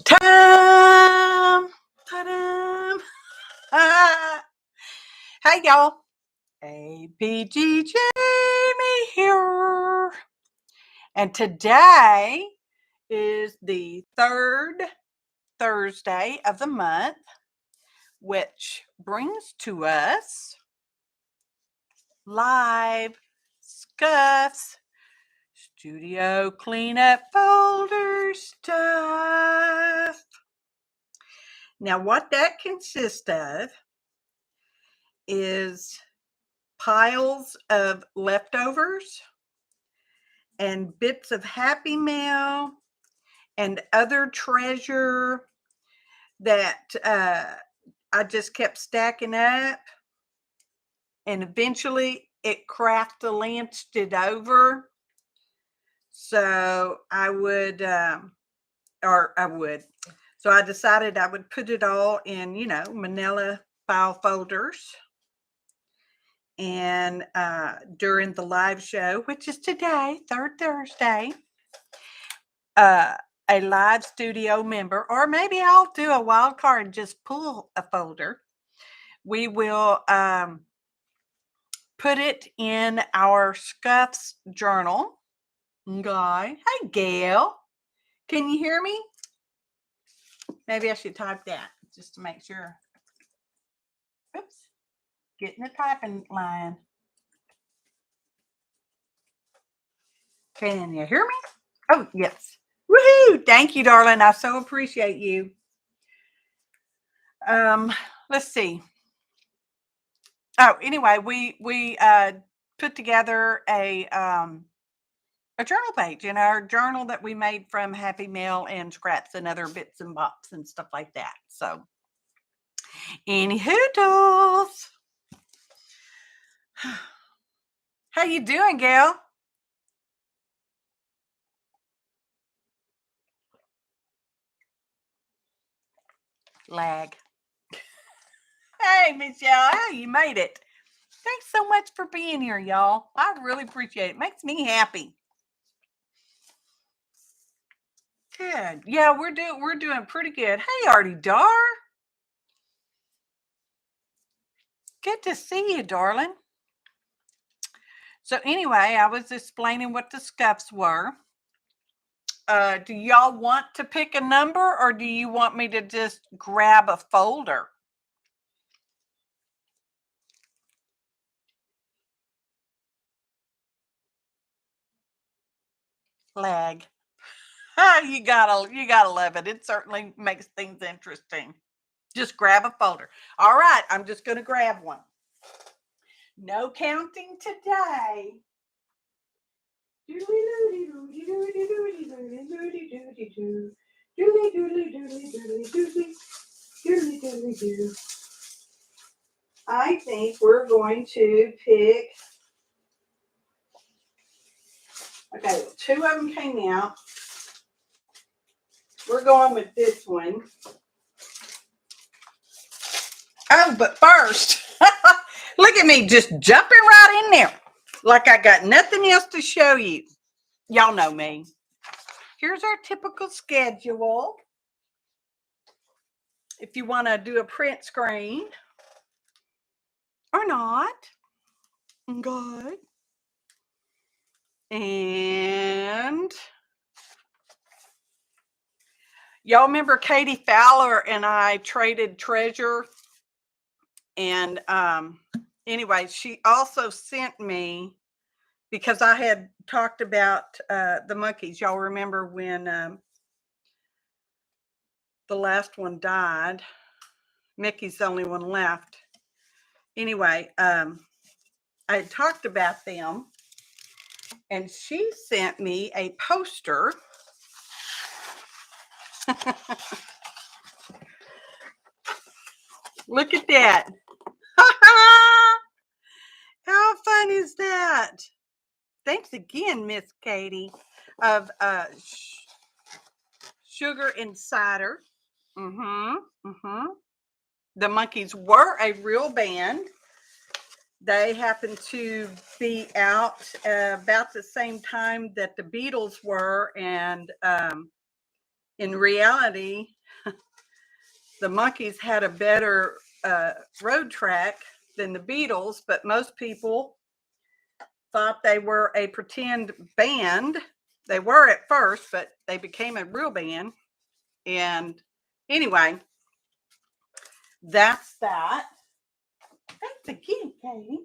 Ta-da! Ta-da! Hey, y'all. APG Jamie here. And today is the third Thursday of the month, which brings to us live SCUFS studio cleanup folder stuff. Now, what that consists of is piles of leftovers and bits of Happy Mail and other treasure that I just kept stacking up, and eventually it craft-a-lanced it over. So So I decided I would put it all in, manila file folders. And during the live show, which is today, third Thursday, a live studio member, or maybe I'll do a wild card and just pull a folder. We will put it in our SCUFS journal. Okay. Hey, Gail. Can you hear me? Maybe I should type that just to make sure. Oops. Getting the typing line. Can you hear me? Oh, yes. Woohoo! Thank you, darling. I so appreciate you. Let's see. Oh, anyway, we put together a journal page in our journal that we made from Happy Mail and scraps and other bits and bops and stuff like that. So, any hoodles. How you doing, Gail? Lag. Hey, Michelle. Hey, you made it. Thanks so much for being here, y'all. I really appreciate it. Makes me happy. Good. Yeah, we're doing pretty good. Hey, Artie Dar. Good to see you, darling. So anyway, I was explaining what the SCUFS were. Do y'all want to pick a number, or do you want me to just grab a folder? Lag. You gotta love it. It certainly makes things interesting. Just grab a folder. All right, I'm just gonna grab one. No counting today. I think we're going to pick. Okay, two of them came out. We're going with this one. Oh, but first, look at me just jumping right in there like I got nothing else to show you. Y'all know me. Here's our typical schedule. If you want to do a print screen or not. Good. And y'all remember Katie Fowler and I traded treasure? And anyway, she also sent me, because I had talked about the monkeys. Y'all remember when the last one died? Mickey's the only one left. Anyway, I had talked about them, and she sent me a poster. Look at that. How fun is that? Thanks again, Miss Katie, of Sugar and Cider. The Monkees were a real band. They happened to be out about the same time that the Beatles were, and in reality, the monkeys had a better road track than the Beatles, but most people thought they were a pretend band. They were at first, but they became a real band. And anyway, that's that. Thanks again, Katie.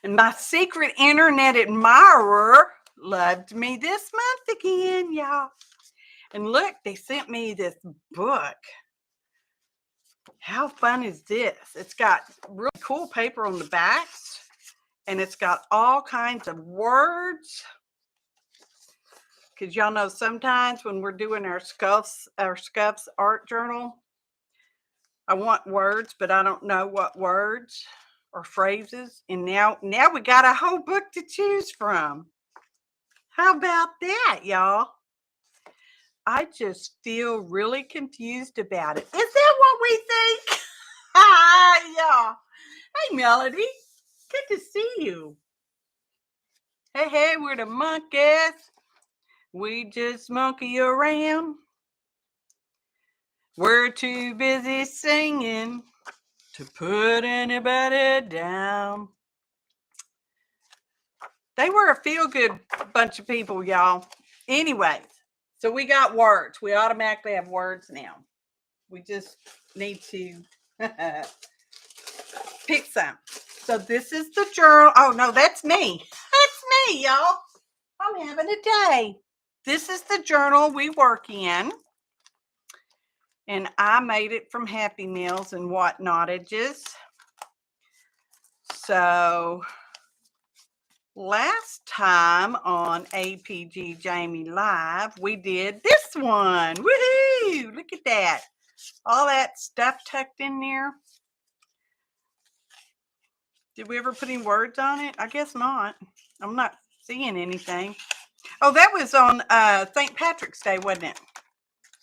And my secret internet admirer loved me this month again, y'all. And look, they sent me this book. How fun is this? It's got really cool paper on the backs, and it's got all kinds of words. Because y'all know sometimes when we're doing our SCUFS art journal, I want words, but I don't know what words or phrases. And now we got a whole book to choose from. How about that, y'all? I just feel really confused about it. Is that what we think? Yeah. Hey, Melody. Good to see you. Hey, we're the monkeys. We just monkey around. We're too busy singing to put anybody down. They were a feel-good bunch of people, y'all. Anyways, so we got words. We automatically have words now. We just need to pick some. So this is the journal. Oh, no, that's me. That's me, y'all. I'm having a day. This is the journal we work in. And I made it from Happy Meals and whatnotages. So last time on APG Jamie Live, we did this one. Woohoo! Look at that. All that stuff tucked in there. Did we ever put any words on it? I guess not. I'm not seeing anything. Oh, that was on St. Patrick's Day, wasn't it?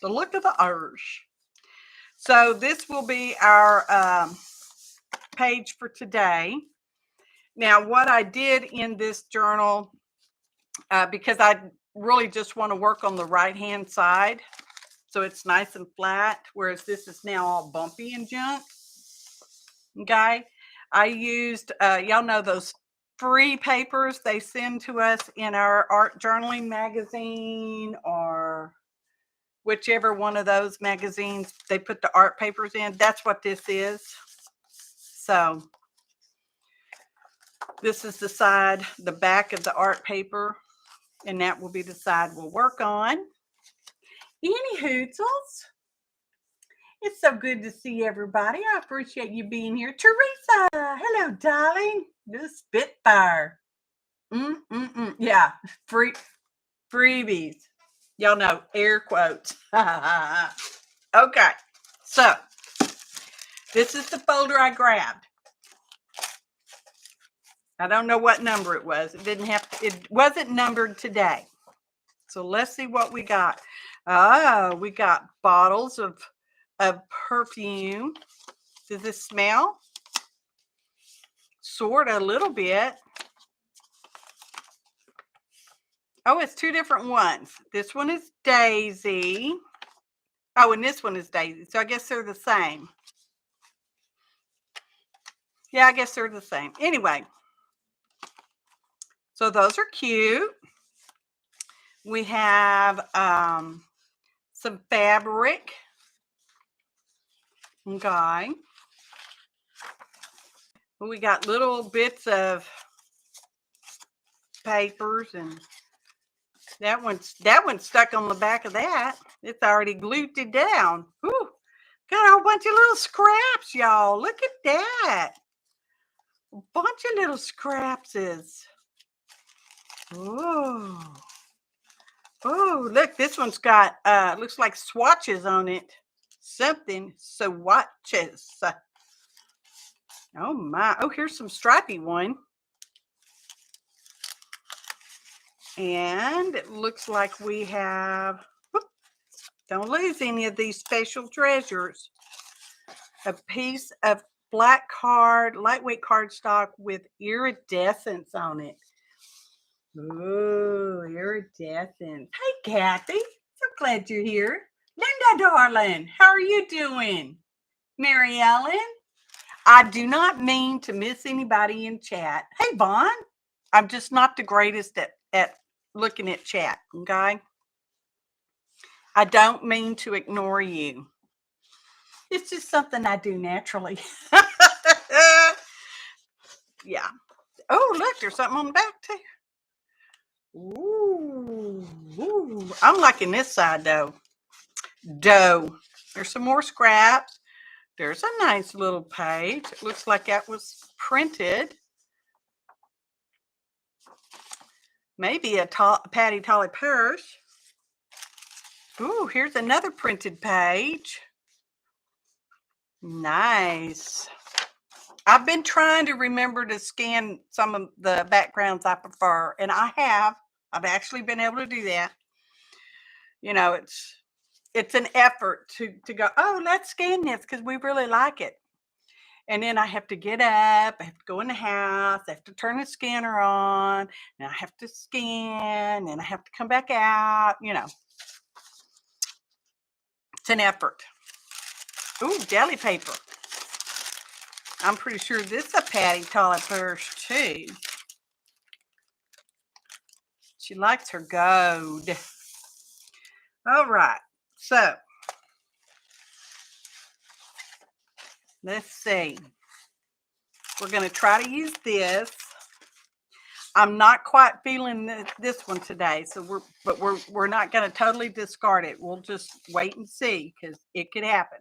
The look of the Irish. So this will be our page for today. Now, what I did in this journal, because I really just want to work on the right-hand side, so it's nice and flat, whereas this is now all bumpy and junk. Okay, I used, y'all know those free papers they send to us in our art journaling magazine, or whichever one of those magazines they put the art papers in. That's what this is. So this is the side, the back of the art paper, and that will be the side we'll work on. Any hootsels. It's so good to see everybody. I appreciate you being here. Teresa, hello, darling. This Spitfire. Yeah, freebies. Y'all know, air quotes. Okay, so this is the folder I grabbed. I don't know what number it was. It wasn't numbered today. So let's see what we got. Oh, we got bottles of perfume. Does this smell? Sort of, a little bit. Oh, it's two different ones. This one is Daisy. Oh, and this one is Daisy. So I guess they're the same. Yeah, I guess they're the same. Anyway, so those are cute. We have some fabric. Okay. We got little bits of papers, and that one's stuck on the back of that. It's already glued it down. Whew. Got a whole bunch of little scraps, y'all. Look at that. A bunch of little scrapses. Oh. Oh, look, this one's got looks like swatches on it. Something swatches. Oh my. Oh, here's some stripy one. And it looks like we have, whoop, don't lose any of these special treasures. A piece of black lightweight cardstock with iridescence on it. Ooh, iridescence. Hey, Kathy. So glad you're here. Linda, darling, how are you doing? Mary Ellen? I do not mean to miss anybody in chat. Hey, Vaughn. I'm just not the greatest at looking at chat, okay? I don't mean to ignore you. It's just something I do naturally. Yeah. Oh, look, there's something on the back, too. Ooh. I'm liking this side, though. There's some more scraps. There's a nice little page. It looks like that was printed. Maybe a Patty Tolly purse. Ooh, here's another printed page. Nice. I've been trying to remember to scan some of the backgrounds I prefer, and I have. I've actually been able to do that. You know, it's an effort to go, oh, let's scan this because we really like it. And then I have to get up, I have to go in the house, I have to turn the scanner on, and I have to scan, and I have to come back out, you know. It's an effort. Ooh, deli paper. I'm pretty sure this is a Patty Tolly purse too. She likes her gold. All right, so let's see. We're going to try to use this. I'm not quite feeling this one today, so we're not going to totally discard it. We'll just wait and see because it could happen.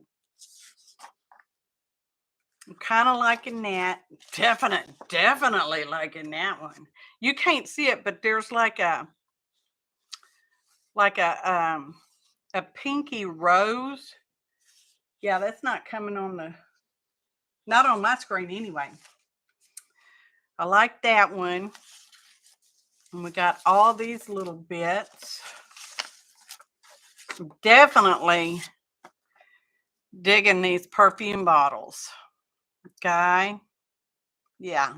I'm kind of liking that. Definitely liking that one. You can't see it, but there's like a pinky rose. Yeah, that's not coming on not on my screen anyway. I like that one. And we got all these little bits. Definitely digging these perfume bottles. Okay. Yeah.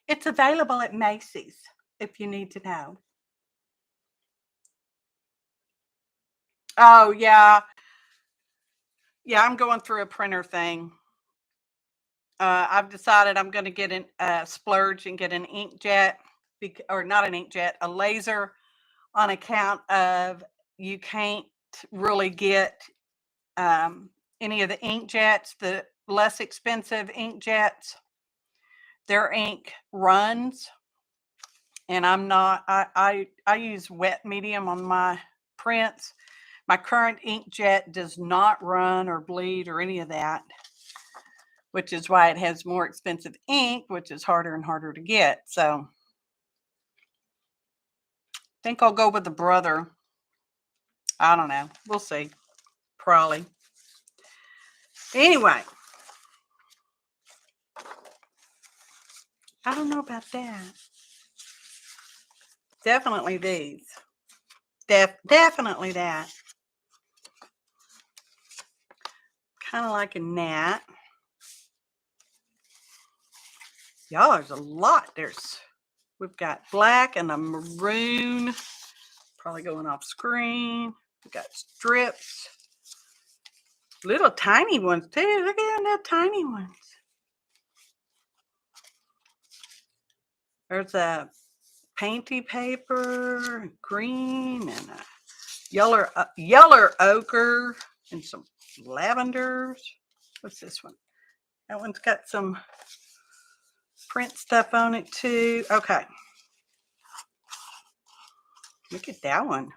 It's available at Macy's if you need to know. Oh, yeah. Yeah, I'm going through a printer thing. I've decided I'm going to get a splurge and get an inkjet, or not an inkjet, a laser, on account of you can't really get any of the inkjets, the less expensive inkjets. Their ink runs, and I'm not. I use wet medium on my prints. My current inkjet does not run or bleed or any of that, which is why it has more expensive ink, which is harder and harder to get. So I think I'll go with the brother. I don't know. We'll see. Probably. Anyway, I don't know about that. Definitely these. Definitely that. Kind of liking that. Y'all, there's a lot. We've got black and a maroon. Probably going off screen. We've got strips. Little tiny ones too. Look at that tiny ones. There's a painty paper, green, and a yellow ochre, and some lavenders. What's this one? That one's got some print stuff on it too. Okay. Look at that one.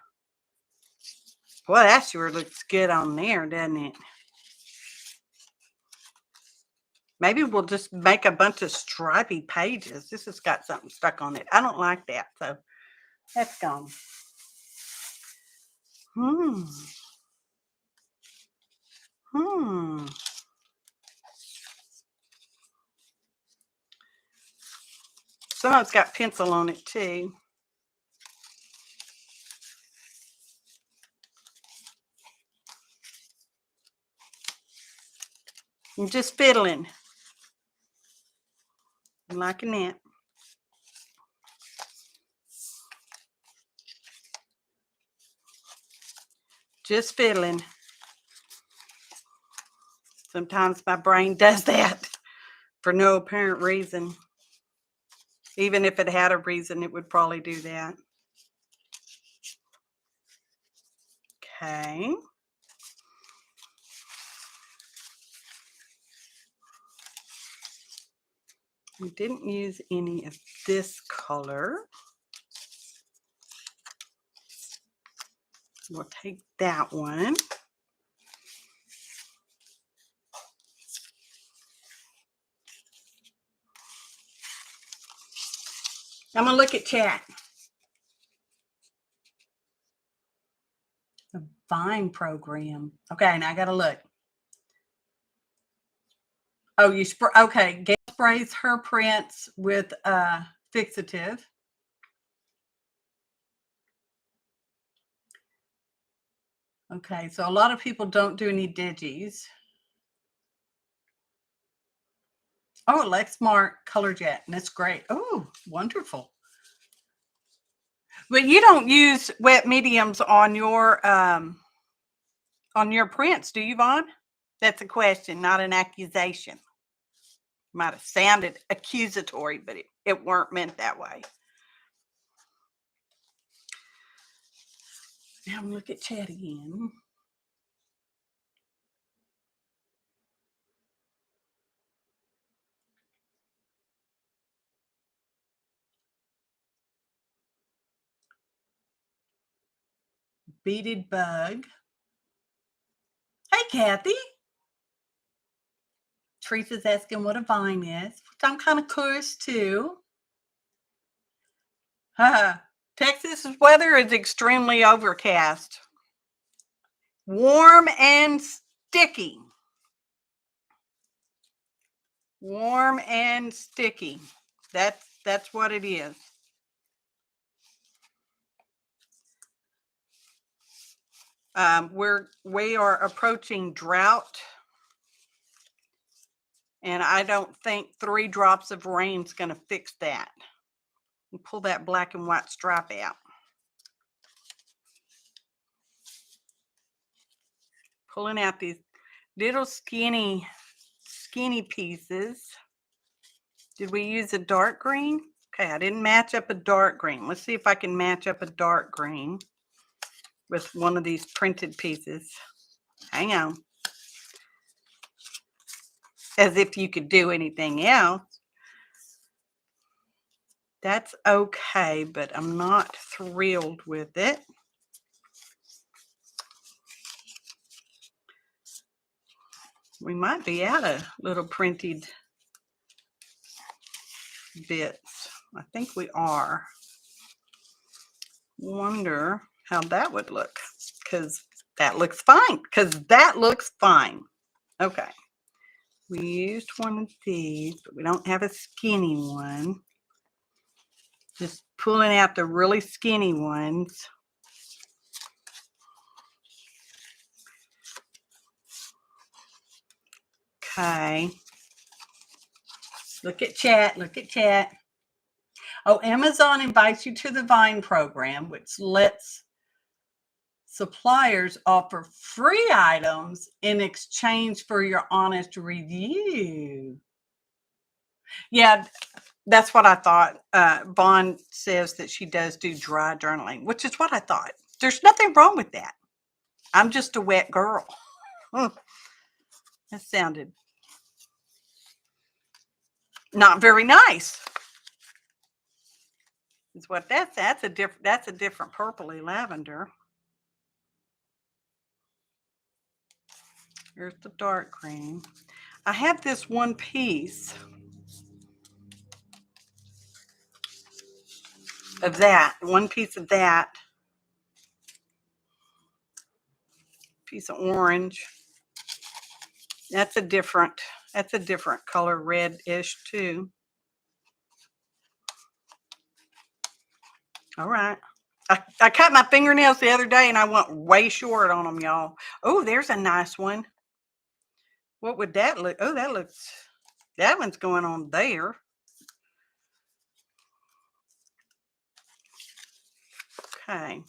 Boy, that sure looks good on there, doesn't it? Maybe we'll just make a bunch of stripy pages. This has got something stuck on it. I don't like that, so that's gone. Some of it's got pencil on it too. I'm just fiddling. I'm liking that. Just fiddling. Sometimes my brain does that for no apparent reason. Even if it had a reason, it would probably do that. Okay. We didn't use any of this color. We'll take that one. I'm going to look at chat. The Vine program. Okay, now I got to look. Oh, you spray. Okay, Gail sprays her prints with fixative. Okay, so a lot of people don't do any digis. Oh, Lexmark Color Jet, and it's great. Oh, wonderful. But you don't use wet mediums on your prints, do you, Vaughn? That's a question, not an accusation. Might have sounded accusatory, but it weren't meant that way. Now look at chat again. Beaded bug. Hey, Kathy. Teresa's asking what a vine is, which I'm kind of curious too. Texas weather is extremely overcast. Warm and sticky. Warm and sticky. That's what it is. We are approaching drought, and I don't think 3 drops of rain is going to fix that. And pull that black and white stripe out. Pulling out these little skinny pieces. Did we use a dark green? Okay, I didn't match up a dark green. Let's see if I can match up a dark green with one of these printed pieces. Hang on. As if you could do anything else. That's okay, but I'm not thrilled with it. We might be out of little printed bits. I think we are. Wonder how that would look, because that looks fine. Okay. We used one of these, but we don't have a skinny one. Just pulling out the really skinny ones. Okay. Look at chat. Look at chat. Oh, Amazon invites you to the Vine program, which lets suppliers offer free items in exchange for your honest review. Yeah, that's what I thought. Vaughn says that she does do dry journaling, which is what I thought. There's nothing wrong with that. I'm just a wet girl. That sounded not very nice. Is what that's a different purpley lavender. Here's the dark green. I have this one piece of that, piece of orange. That's a different color, red-ish too. All right. I cut my fingernails the other day and I went way short on them, y'all. Oh, there's a nice one. What would that look? Oh, that one's going on there. Okay.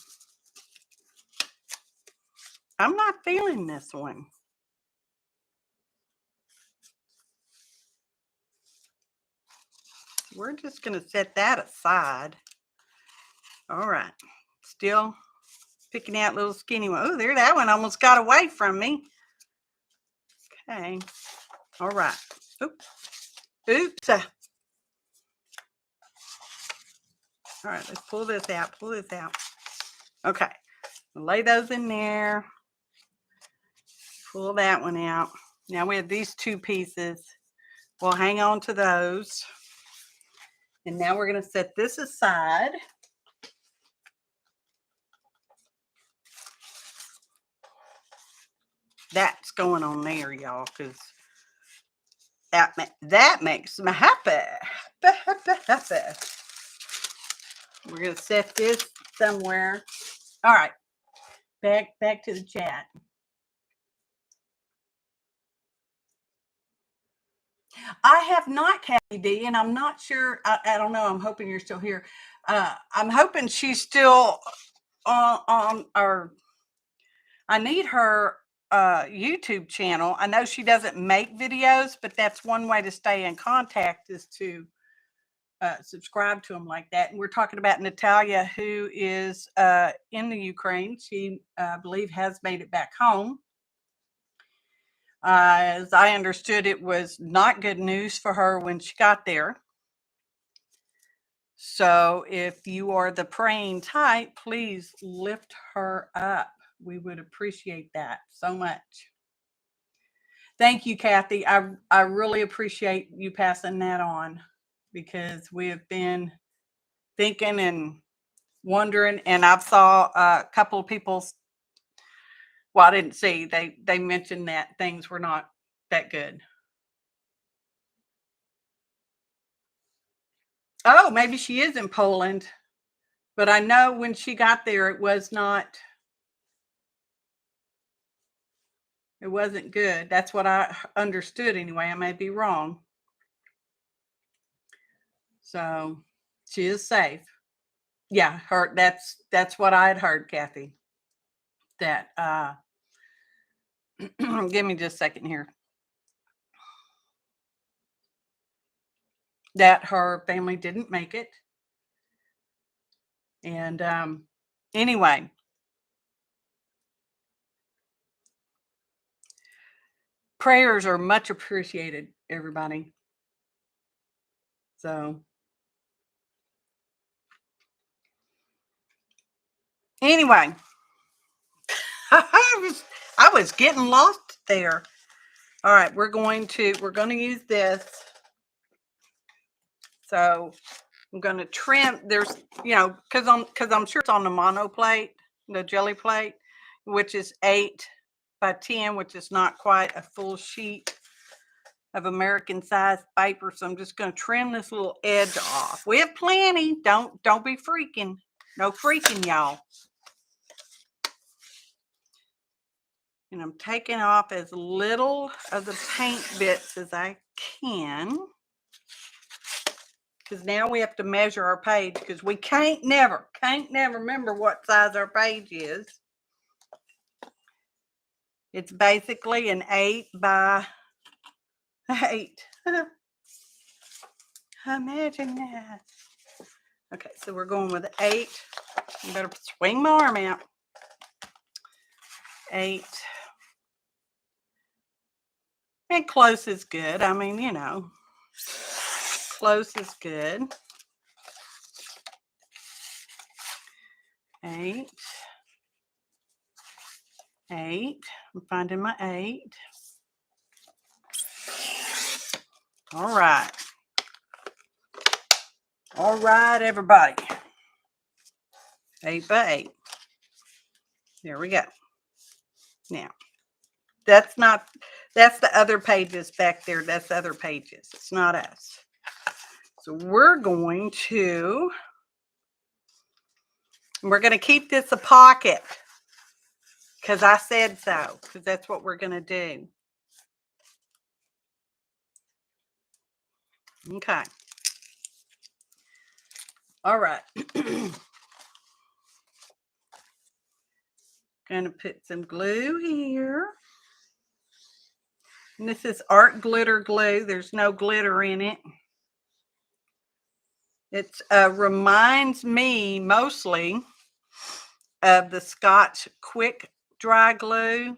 I'm not feeling this one. We're just going to set that aside. All right. Still picking out little skinny one. Oh, there, that one almost got away from me. Okay. All right. Oops. Oops. All right, let's pull this out. Pull this out. Okay. Lay those in there. Pull that one out. Now we have these two pieces. We'll hang on to those. And now we're going to set this aside. That's going on there, y'all, because that makes me happy. Happy. We're going to set this somewhere. All right. Back to the chat. I have not, Kathy D, and I'm not sure. I don't know. I'm hoping you're still here. I'm hoping she's still on our. I need her YouTube channel. I know she doesn't make videos, but that's one way to stay in contact is to subscribe to them like that. And we're talking about Natalia, who is in the Ukraine. She, I believe, has made it back home. As I understood, it was not good news for her when she got there. So if you are the praying type, please lift her up. We would appreciate that so much. Thank you, Kathy. I really appreciate you passing that on because we have been thinking and wondering, and I saw a couple of people. Well, I didn't see. They mentioned that things were not that good. Oh, maybe she is in Poland. But I know when she got there, it wasn't good. That's what I understood anyway. I may be wrong. So she is safe. Yeah, that's what I had heard, Kathy. That give me just a second here. That her family didn't make it. And anyway, prayers are much appreciated, everybody. So anyway, I was getting lost there. All right, we're going to use this. So I'm going to trim. There's, because I'm sure it's on the mono plate, the jelly plate, which is 8 by 10, which is not quite a full sheet of American sized paper. So I'm just going to trim this little edge off. We have plenty. Don't be freaking. No freaking, y'all. And I'm taking off as little of the paint bits as I can. Because now we have to measure our page because we can't never remember what size our page is. It's basically an 8 by 8. Imagine that. Okay, so we're going with 8. I better swing my arm out. 8. And close is good. I mean, close is good. 8. 8. I'm finding my 8. All right. All right, everybody. 8 by 8. There we go. Now, that's the other pages back there. That's the other pages. It's not us. So we're going to keep this a pocket because I said so, because that's what we're going to do. Okay. All right. Going Gonna put some glue here. And this is art glitter glue. There's no glitter in it. It reminds me mostly of the Scotch Quick Dry Glue,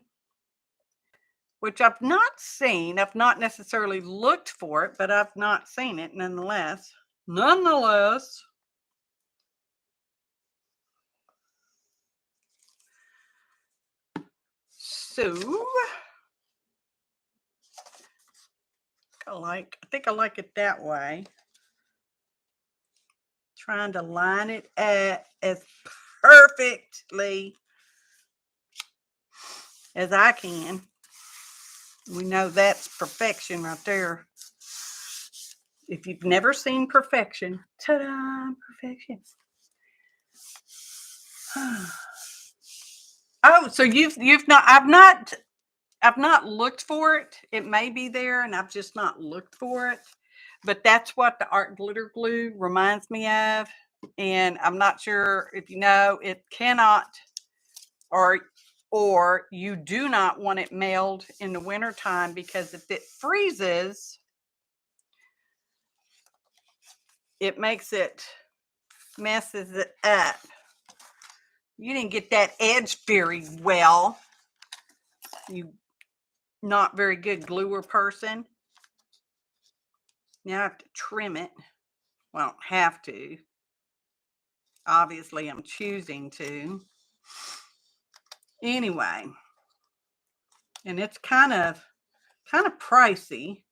which I've not seen. I've not necessarily looked for it, but I've not seen it nonetheless. So I think I like it that way. Trying to line it up as perfectly as I can. We know that's perfection right there. If you've never seen perfection, ta-da, perfection. Oh, so you've not, I've not looked for it. It may be there and I've just not looked for it. But that's what the art glitter glue reminds me of. And I'm not sure if you know, it cannot, or you do not want it mailed in the wintertime, because if it freezes, it messes it up. You didn't get that edge very well. You not very good gluer person. Now I have to trim it. Well, I don't have to. Obviously, I'm choosing to. Anyway, and it's kind of pricey.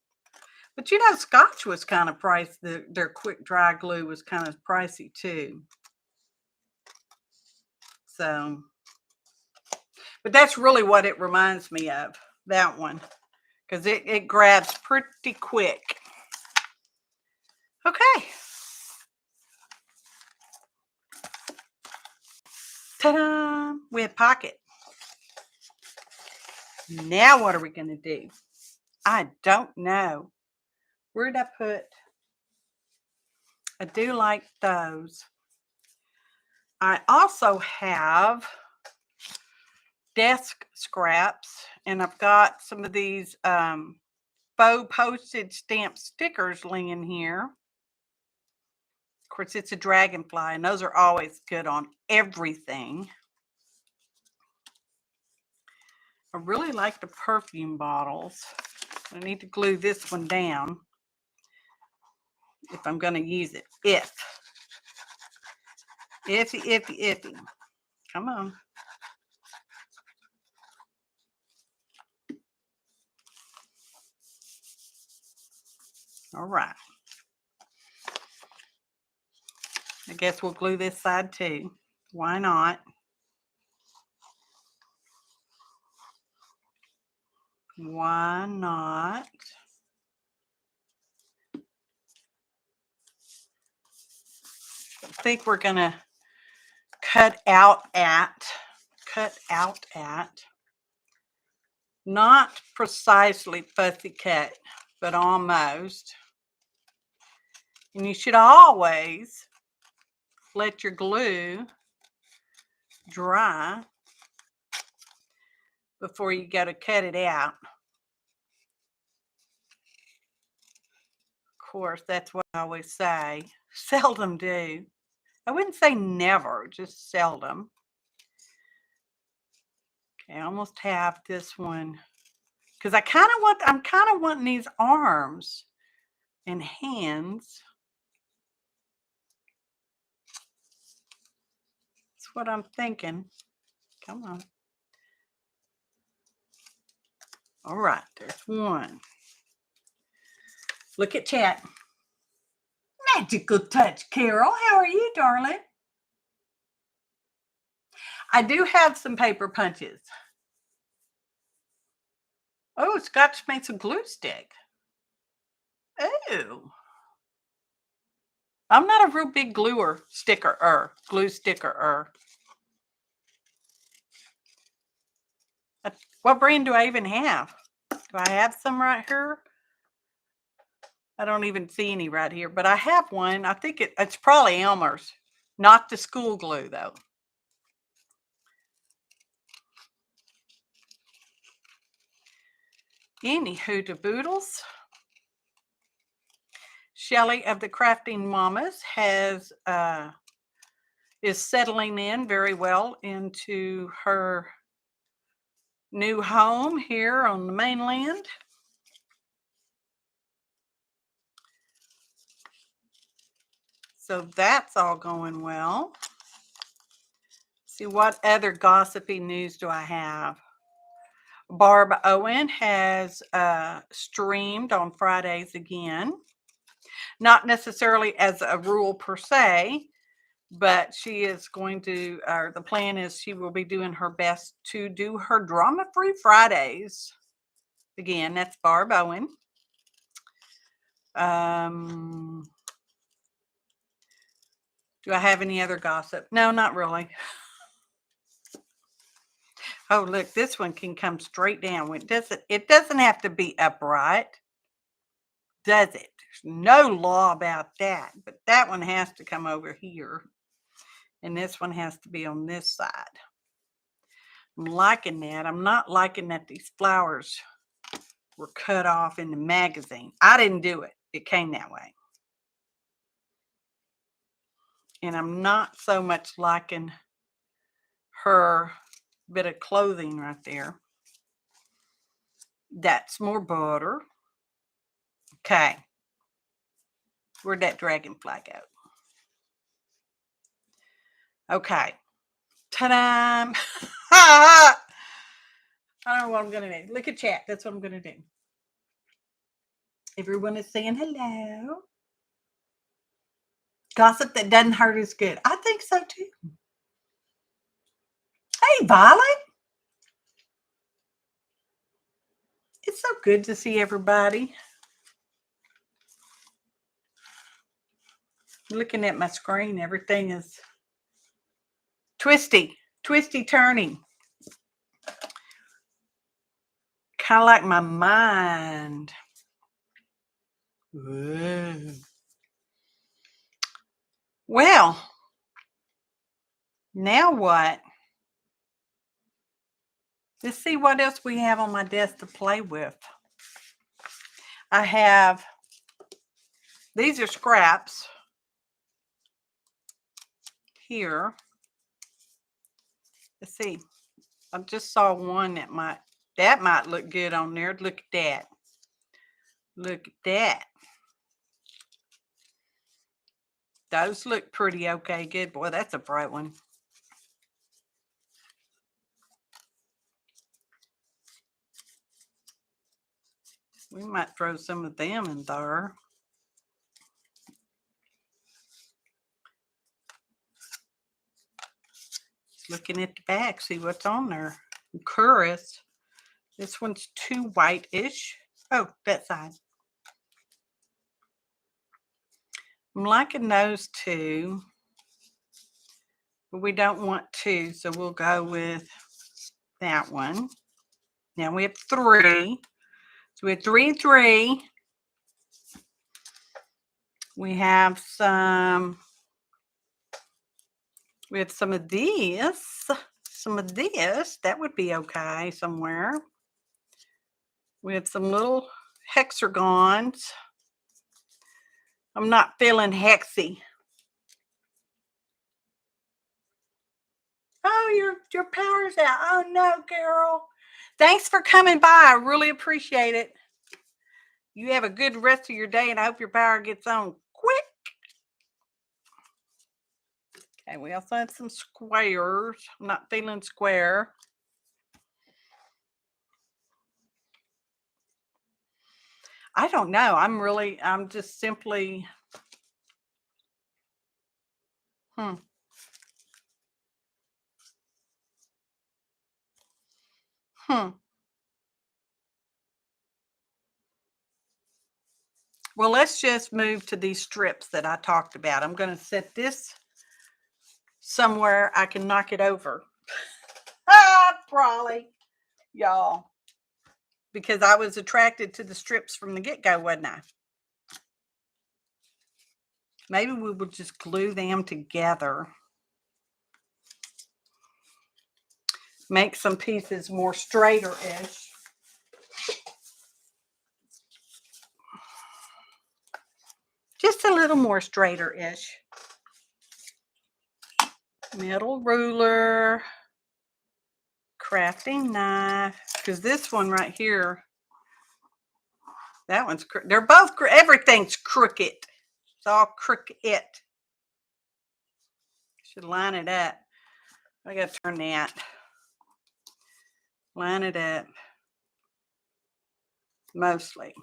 But you know, Scotch was kind of pricey. Their quick dry glue was kind of pricey too. So, but that's really what it reminds me of, that one, because it grabs pretty quick. Okay. Ta-da! We have pocket. Now what are we going to do? I don't know. Where did I put? I do like those. I also have desk scraps, and I've got some of these faux postage stamp stickers laying here. Of course, it's a dragonfly, and those are always good on everything. I really like the perfume bottles. I need to glue this one down if I'm going to use it. Iffy. Come on. All right. I guess we'll glue this side too. Why not? Why not? I think we're going to cut out at, not precisely fussy cut, but almost. And you should always let your glue dry before you go to cut it out. Of course, that's what I always say. Seldom do. I wouldn't say never, just seldom. Okay, I almost have this one, because I'm kind of wanting these arms and hands. That's what I'm thinking. Come on. All right, there's one. Look at chat. Magical touch, Carol. How are you, darling? I do have some paper punches. Oh, Scotch made some glue stick. Oh. I'm not a real big glue sticker. What brand do I even have? Do I have some right here? I don't even see any right here, but I have one. I think it's probably Elmer's. Not the school glue, though. Anywho to boodles. Shelly of the Crafting Mamas is settling in very well into her new home here on the mainland. So that's all going well. See, what other gossipy news do I have? Barb Owen has streamed on Fridays again. Not necessarily as a rule per se, but she is going to, or the plan is she will be doing her best to do her drama-free Fridays. Again, that's Barb Owen. Do I have any other gossip? No, not really. Oh, look, this one can come straight down. It doesn't have to be upright, does it? There's no law about that, but that one has to come over here. And this one has to be on this side. I'm liking that. I'm not liking that these flowers were cut off in the magazine. I didn't do it. It came that way. And I'm not so much liking her bit of clothing right there. That's more butter. Okay. Where'd that dragonfly go? Okay. Ta-da! I don't know what I'm going to do. Look at chat. That's what I'm going to do. Everyone is saying hello. Gossip that doesn't hurt is good. I think so too. Hey, Violet. It's so good to see everybody. Looking at my screen, everything is twisty turning. Kind of like my mind. Whoa. Well, now what? Let's see what else we have on my desk to play with. I have, these are scraps here. Let's see. I just saw one that might look good on there. Look at that. Look at that. Those look pretty okay. Good. Boy, that's a bright one. We might throw some of them in there. Looking at the back, see what's on there. Chorus. This one's too white-ish. Oh, that side. I'm liking those two. But we don't want two, so we'll go with that one. Now we have 3. So we have 3 and 3. We have some of this. Some of this. That would be okay somewhere. We have some little hexagons. I'm not feeling hexy. Oh, your power's out. Oh no, Carol. Thanks for coming by. I really appreciate it. You have a good rest of your day, and I hope your power gets on quick. Okay, we also have some squares. I'm not feeling square. I don't know. I'm just simply, Well, let's just move to these strips that I talked about. I'm going to set this somewhere I can knock it over. Probably, y'all. Because I was attracted to the strips from the get-go, wasn't I? Maybe we will just glue them together. Make some pieces more straighter-ish. just a little more straighter-ish. Metal ruler, crafting knife, because this one right here, that one's, they're both, everything's crooked. It's all crooked. Should line it up. I gotta turn that. Line it up. Mostly.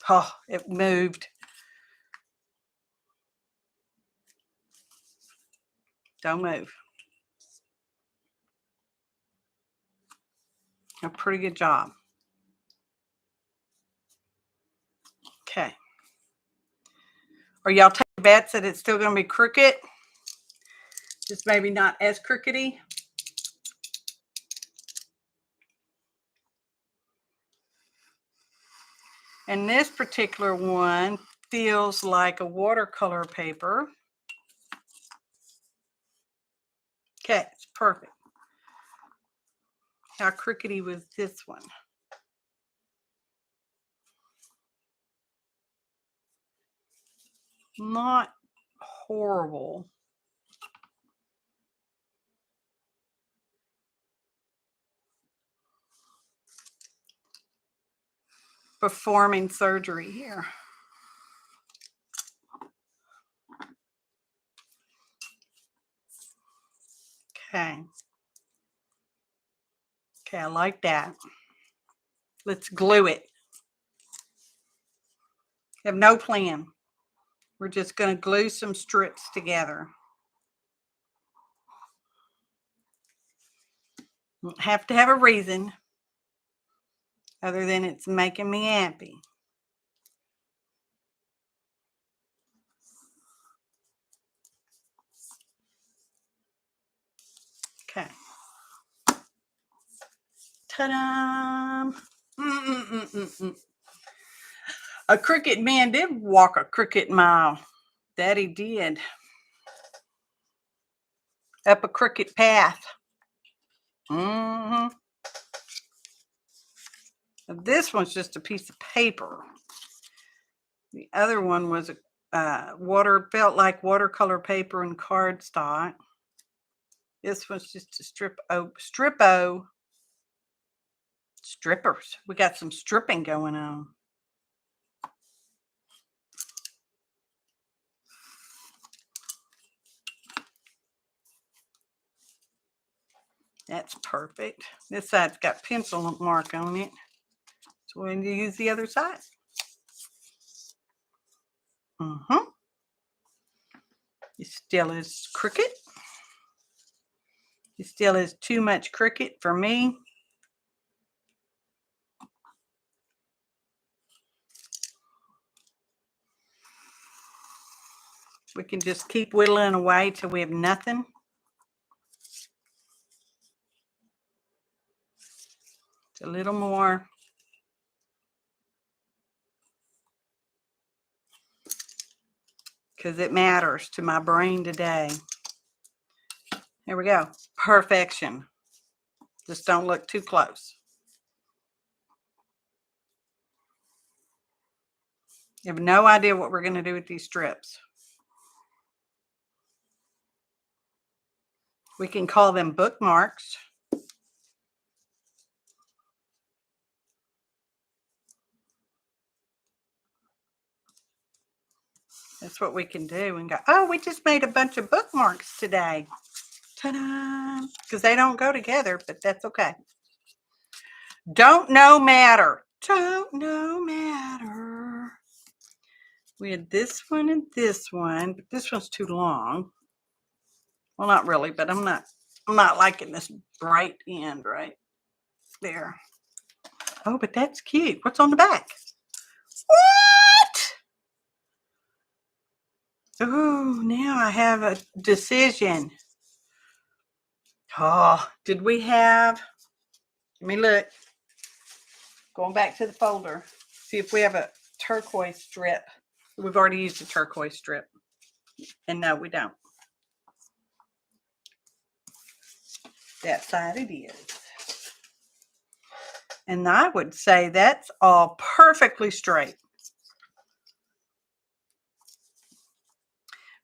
Oh, it moved. Don't move. A pretty good job. Okay. Are y'all taking bets that it's still going to be crooked? Just maybe not as crookedy? And this particular one feels like a watercolor paper. Okay, it's perfect. How crookedy was this one? Not horrible. Performing surgery here. Okay. Okay, I like that. Let's glue it. Have no plan. We're just going to glue some strips together. Don't have to have a reason other than it's making me happy. Okay. Ta-da! A crooked man did walk a crooked mile. That he did. Up a crooked path. This one's just a piece of paper. The other one was a felt like watercolor paper and cardstock. This one's just a strippers. We got some stripping going on. That's perfect. This side's got pencil mark on it. So we're going to use the other side. It still is crooked. It still is too much crooked for me. We can just keep whittling away till we have nothing. It's a little more. Because it matters to my brain today. Here we go. Perfection. Just don't look too close. You have no idea what we're going to do with these strips. We can call them bookmarks. That's what we can do and go, oh, we just made a bunch of bookmarks today. Ta-da! Because they don't go together, but that's okay. Don't know matter. Don't know matter. We had this one and this one, but this one's too long. Well, not really, but I'm not liking this bright end right there. Oh, but that's cute. What's on the back? What? Oh, now I have a decision. Oh, did we have, let me look. Going back to the folder. See if we have a turquoise strip. We've already used a turquoise strip. And no, we don't. That side it is. And I would say that's all perfectly straight.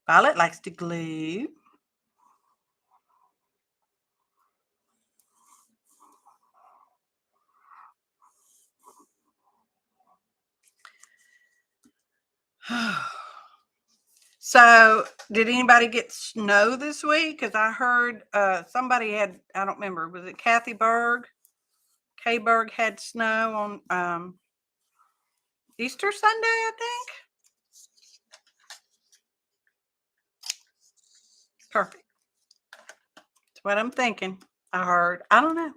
Violet likes to glue. So, did anybody get snow this week? Because I heard somebody had, I don't remember, was it Kathy Berg? Kay Berg had snow on Easter Sunday, I think. Perfect. That's what I'm thinking. I heard. I don't know.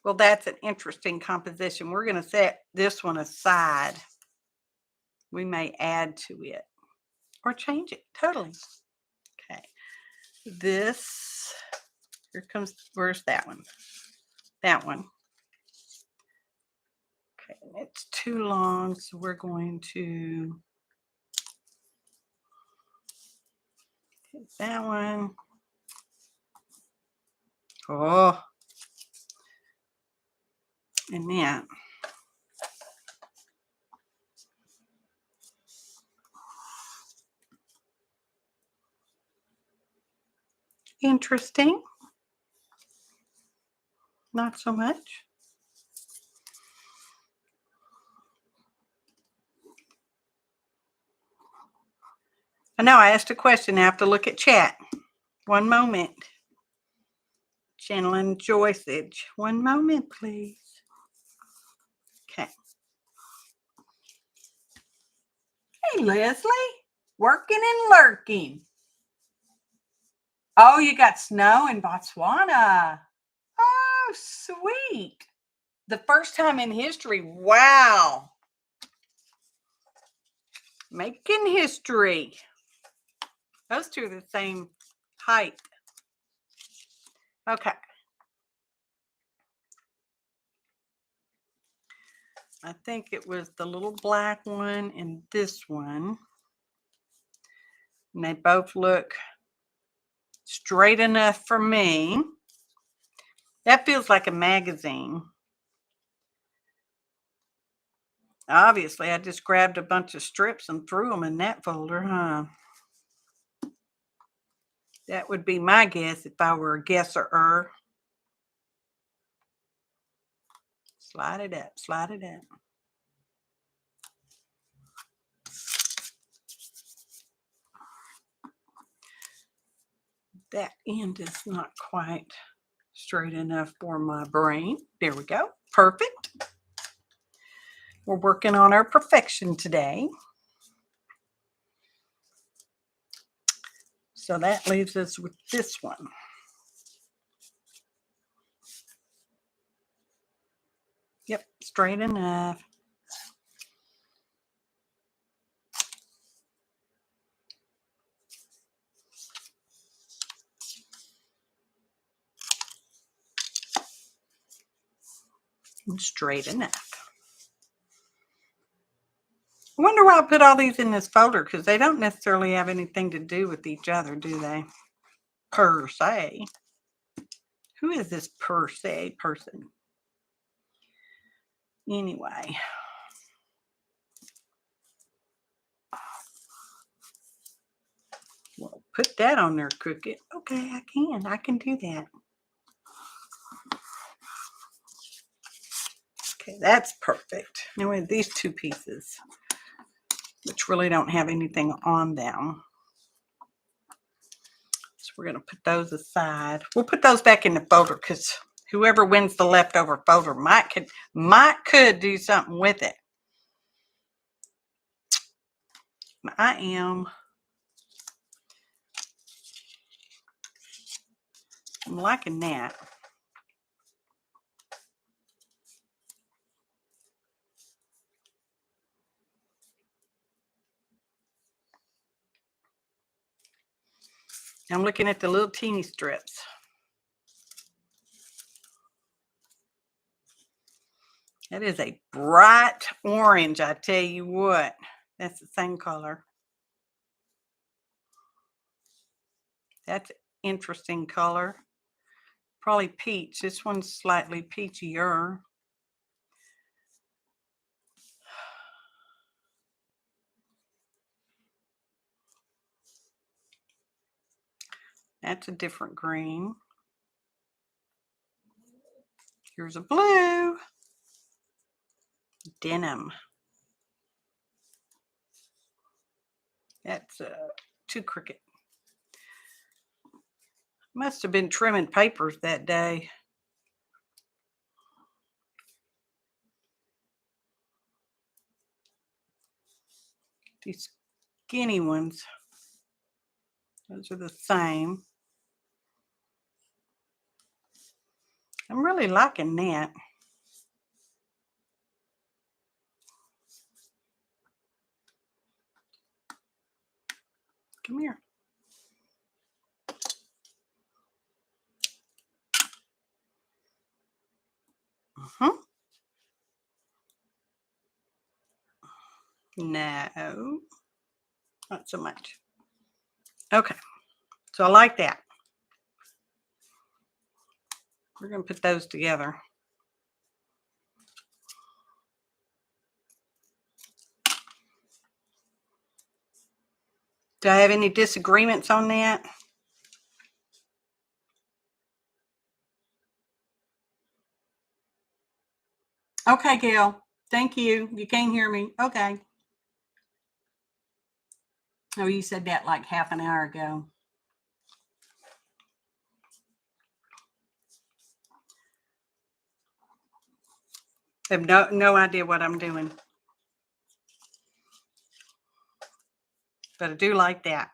Well, that's an interesting composition. We're going to set this one aside. We may add to it or change it totally. Okay. This, here comes, where's that one? That one. Okay, it's too long, so we're going to hit that one. Oh, and then interesting. Not so much. I know I asked a question. I have to look at chat. One moment. Channeling Joyceage. One moment, please. Okay. Hey, Leslie. Working and lurking. Oh, you got snow in Botswana. Oh, sweet. The first time in history. Wow. Making history. Those two are the same height. Okay. I think it was the little black one and this one. And they both look straight enough for me. That feels like a magazine. Obviously, I just grabbed a bunch of strips and threw them in that folder, huh? That would be my guess if I were a guesser. Slide it up, slide it up. That end is not quite straight enough for my brain. There we go. Perfect. We're working on our perfection today. So that leaves us with this one. Yep, straight enough. And straight enough. I wonder why I put all these in this folder, because they don't necessarily have anything to do with each other, do they? Per se. Who is this per se person? Anyway. Well, put that on there, Crooked. Okay, I can do that. Okay, that's perfect. Now we have these two pieces, which really don't have anything on them. So we're going to put those aside. We'll put those back in the folder because whoever wins the leftover folder might could do something with it. I'm liking that. I'm looking at the little teeny strips. That is a bright orange, I tell you what. That's the same color. That's an interesting color. Probably peach. This one's slightly peachier. That's a different green. Here's a blue. Denim. That's too crooked. Must have been trimming papers that day. These skinny ones. Those are the same. I'm really liking that. Come here. No, not so much. Okay, so I like that. We're going to put those together. Do I have any disagreements on that? Okay, Gail. Thank you. You can't hear me. Okay. Oh, you said that like half an hour ago. I have no idea what I'm doing. But I do like that.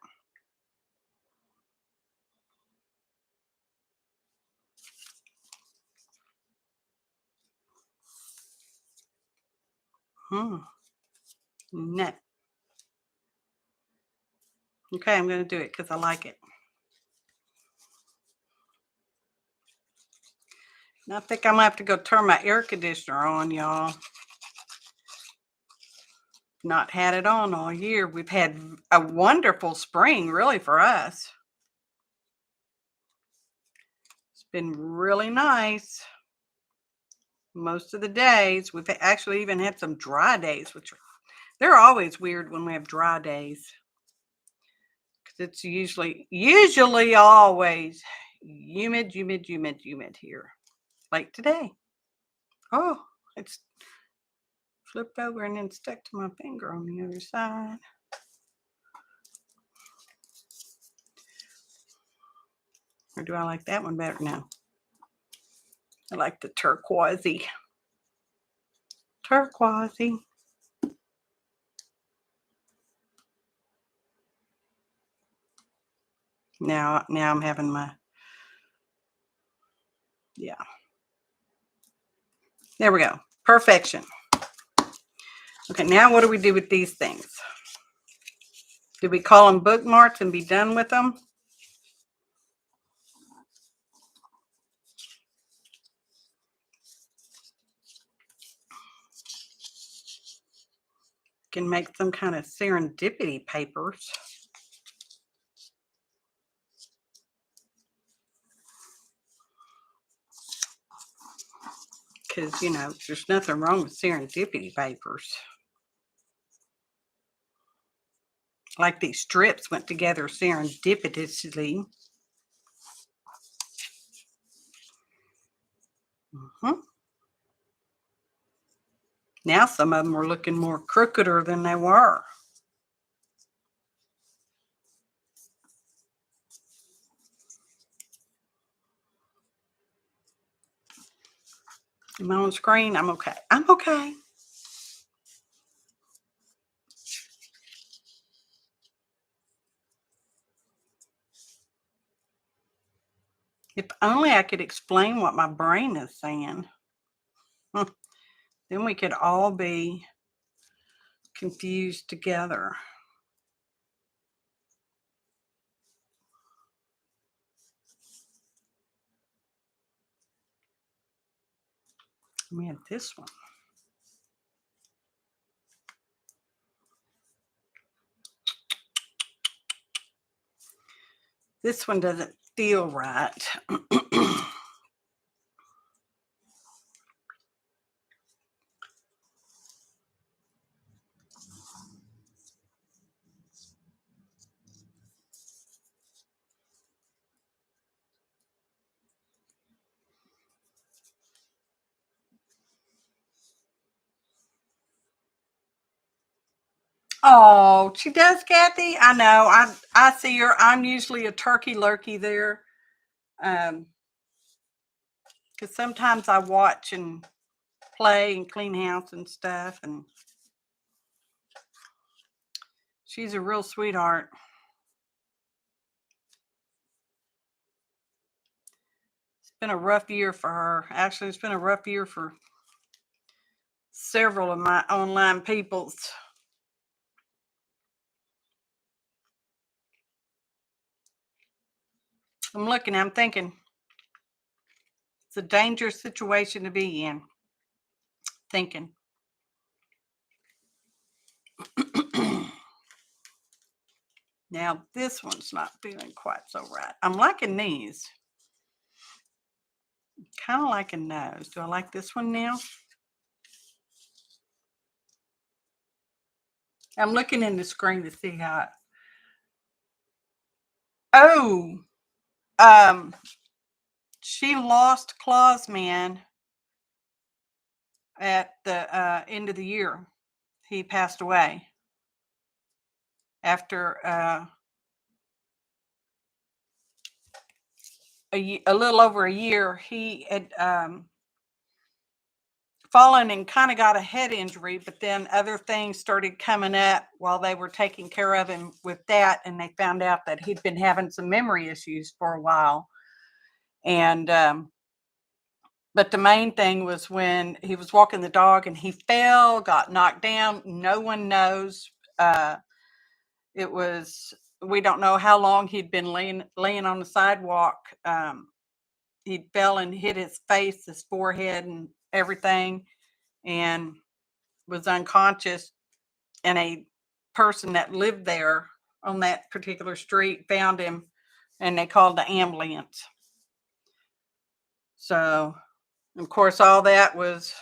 No. Okay, I'm going to do it because I like it. And I think I'm going to have to go turn my air conditioner on, y'all. Not had it on all year. We've had a wonderful spring, really, for us. It's been really nice. Most of the days. We've actually even had some dry days, which they're always weird when we have dry days. Because it's usually always humid here. Like today. Oh, it's flipped over and then stuck to my finger on the other side. Or do I like that one better now? I like the turquoisey. Turquoisey. Now I'm having my, yeah. There we go. Perfection. Okay, now what do we do with these things? Do we call them bookmarks and be done with them? Can make some kind of serendipity papers. Because, you know, there's nothing wrong with serendipity papers. Like these strips went together serendipitously. Now some of them are looking more crookeder than they were. Am I on screen? I'm okay. I'm okay. If only I could explain what my brain is saying. Then we could all be confused together. We have this one. This one doesn't feel right. Oh, she does, Kathy. I know. I see her. I'm usually a turkey lurkey there. Because sometimes I watch and play and clean house and stuff, and she's a real sweetheart. It's been a rough year for her. Actually, it's been a rough year for several of my online peoples. I'm looking, I'm thinking it's a dangerous situation to be in. Thinking. Now, this one's not feeling quite so right. I'm liking these. Kind of liking those. Do I like this one now? I'm looking in the screen to see how it... Oh, she lost Clausman at the end of the year. He passed away after a little over a year. He had fallen and kind of got a head injury, but then other things started coming up while they were taking care of him with that, and they found out that he'd been having some memory issues for a while. And but the main thing was when he was walking the dog and he fell, got knocked down. No one knows. It was, we don't know how long he'd been laying on the sidewalk. He fell and hit his face, his forehead, and everything, and was unconscious. And a person that lived there on that particular street found him, and they called the ambulance. So, of course, all that was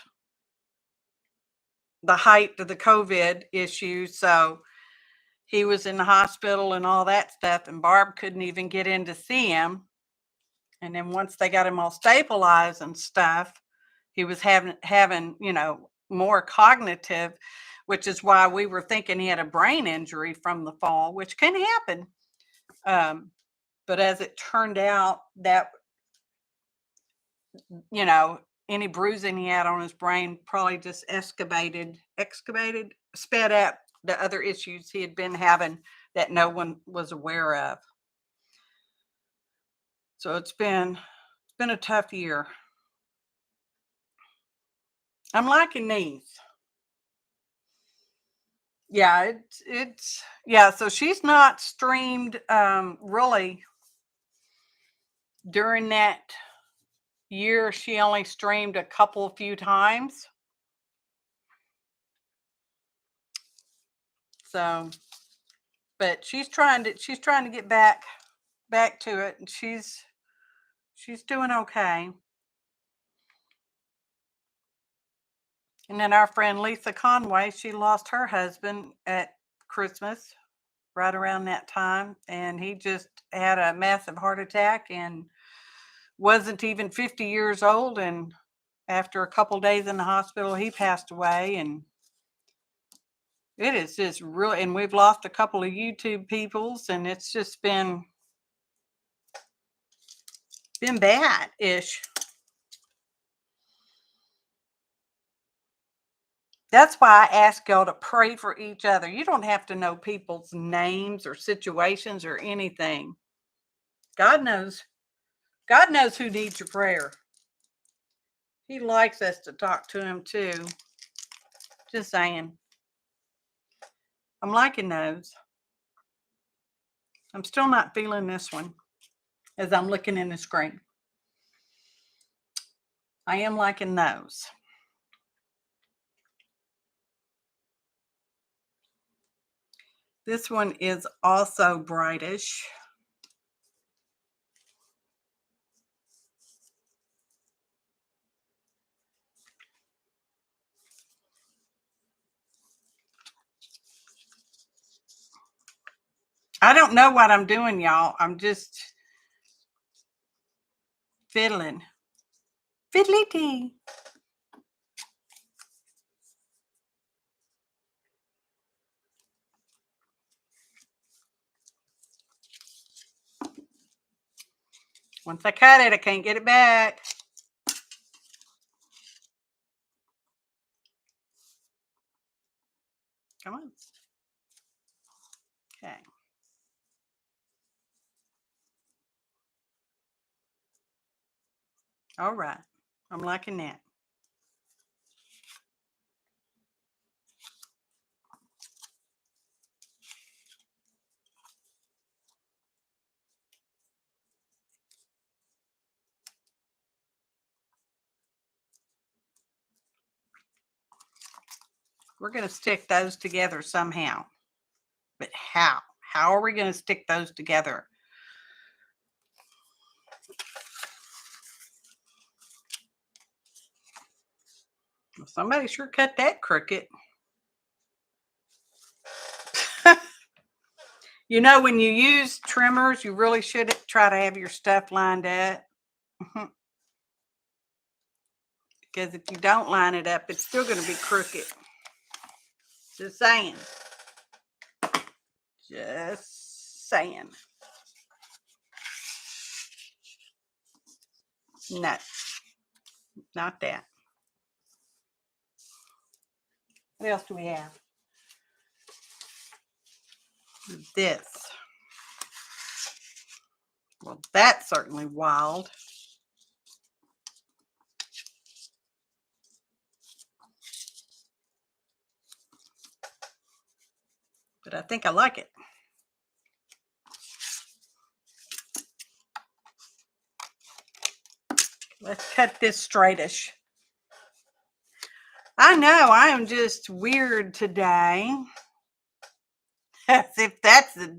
the height of the COVID issue. So he was in the hospital and all that stuff, and Barb couldn't even get in to see him. And then once they got him all stabilized and stuff, he was having, you know, more cognitive, which is why we were thinking he had a brain injury from the fall, which can happen. But as it turned out, that, you know, any bruising he had on his brain probably just sped up the other issues he had been having that no one was aware of. So it's been a tough year. I'm liking these. Yeah, it's yeah, so she's not streamed really during that year. She only streamed a few times. So, but she's trying to get back to it, and she's doing okay. And then our friend Lisa Conway, she lost her husband at Christmas right around that time, and he just had a massive heart attack and wasn't even 50 years old, and after a couple days in the hospital he passed away. And it is just really, and we've lost a couple of YouTube peoples, and it's just been bad-ish. That's why I ask y'all to pray for each other. You don't have to know people's names or situations or anything. God knows who needs your prayer. He likes us to talk to him too. Just saying. I'm liking those. I'm still not feeling this one as I'm looking in the screen. I am liking those. This one is also brightish. I don't know what I'm doing, y'all. I'm just fiddling. Fiddly-dee. Once I cut it, I can't get it back. Come on. Okay. All right. I'm liking that. We're going to stick those together somehow. But how? How are we going to stick those together? Well, somebody sure cut that crooked. You know, when you use trimmers, you really should try to have your stuff lined up. Because if you don't line it up, it's still going to be crooked. Just saying. Just saying. No, not that. What else do we have? This. Well, that's certainly wild. But I think I like it. Let's cut this straightish. I know I am just weird today. As if that's a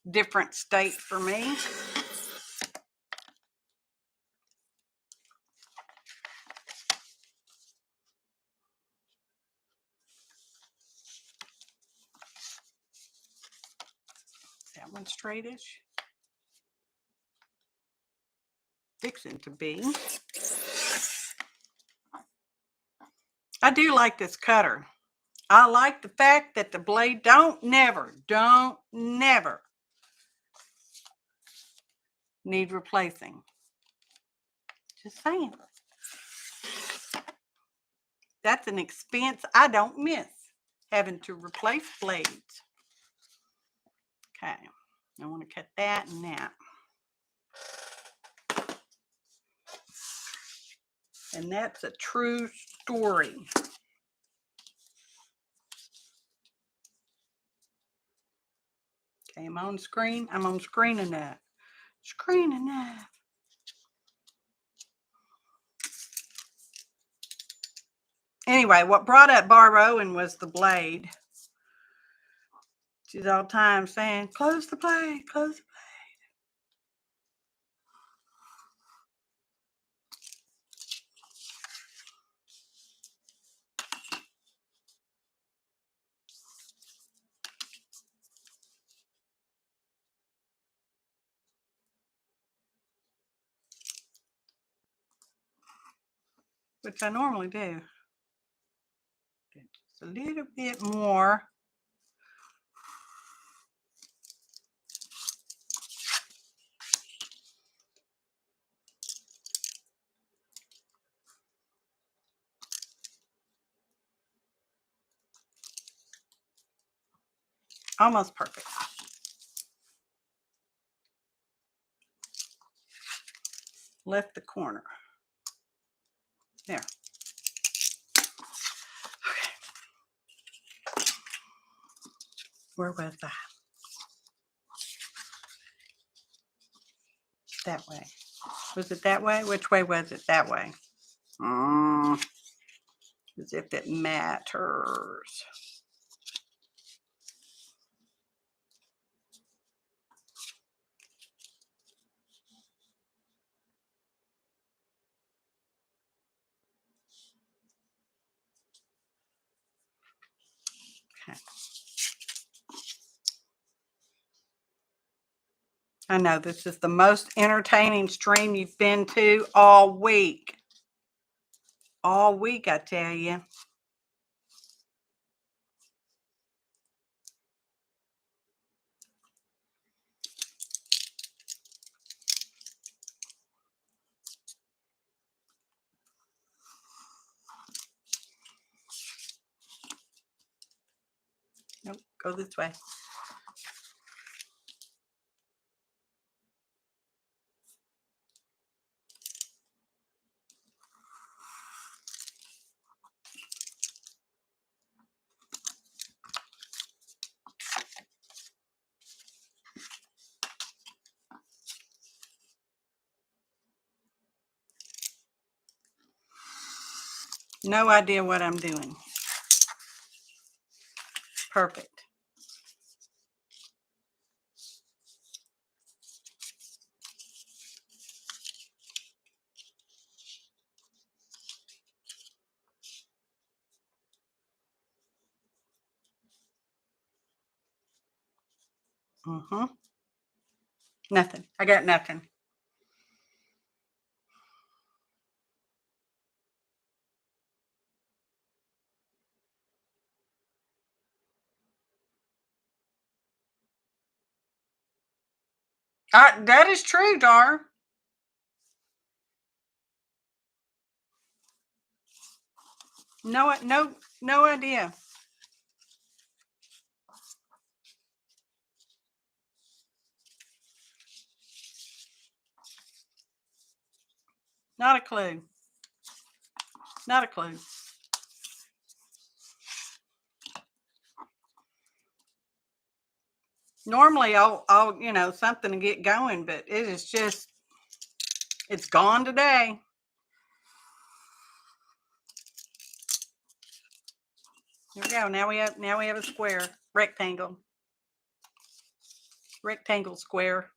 different state for me. That one straightish. Fixing to be. I do like this cutter. I like the fact that the blade don't never need replacing. Just saying. That's an expense I don't miss, having to replace blades. Okay, I want to cut that and that. And that's a true story. Okay, I'm on screen. I'm on screen enough. Screen enough. Anyway, what brought up Barb Owen was the blade. She's all the time saying, close the blade, close the blade. Which I normally do. Just a little bit more. Almost perfect. Left the corner. There. Okay. Where was that? That way. Was it that way? Which way was it? That way. As if it matters. Okay. I know this is the most entertaining stream you've been to all week. All week, I tell you. Nope, go this way. No idea what I'm doing. Perfect. Nothing. I got nothing. That is true, Dar. No idea. Not a clue. Not a clue. Normally I'll something to get going, but it is just, it's gone today. Here we go. Now we have a square, rectangle square,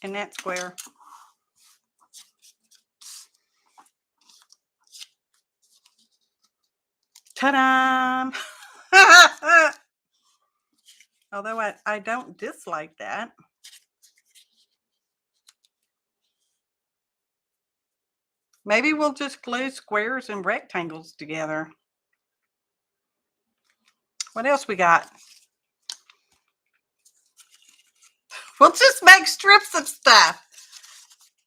and that square. Ta-da! Although I don't dislike that. Maybe we'll just glue squares and rectangles together. What else we got? We'll just make strips of stuff.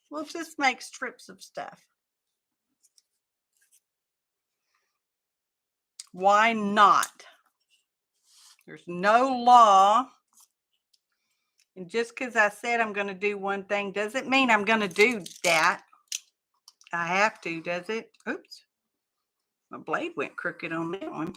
We'll just make strips of stuff. Why not? There's no law. And just because I said I'm going to do one thing doesn't mean I'm going to do that. I have to, does it? Oops. My blade went crooked on that one.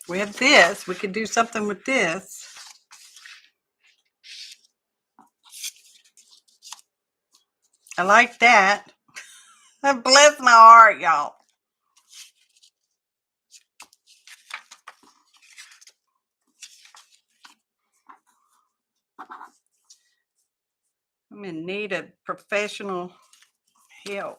We have this. We could do something with this. I like that. Bless my heart, y'all. I'm in need of professional help.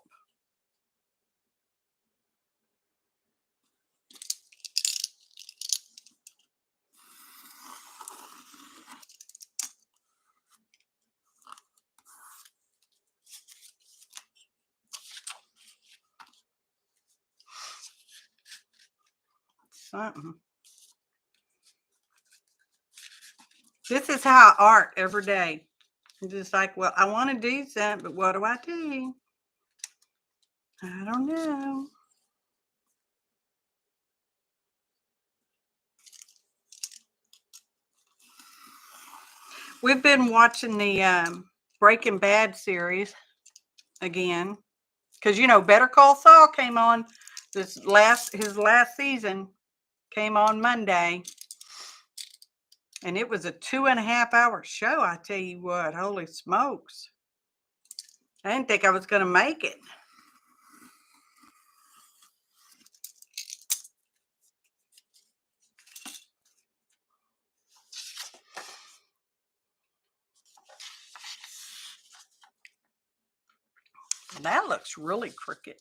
Something. This is how I art every day. I'm just like, well, I want to do something, but what do I do? I don't know. We've been watching the Breaking Bad series again because Better Call Saul came on his last season came on Monday, and it was a 2.5-hour show. I tell you what, holy smokes! I didn't think I was going to make it. That looks really crooked.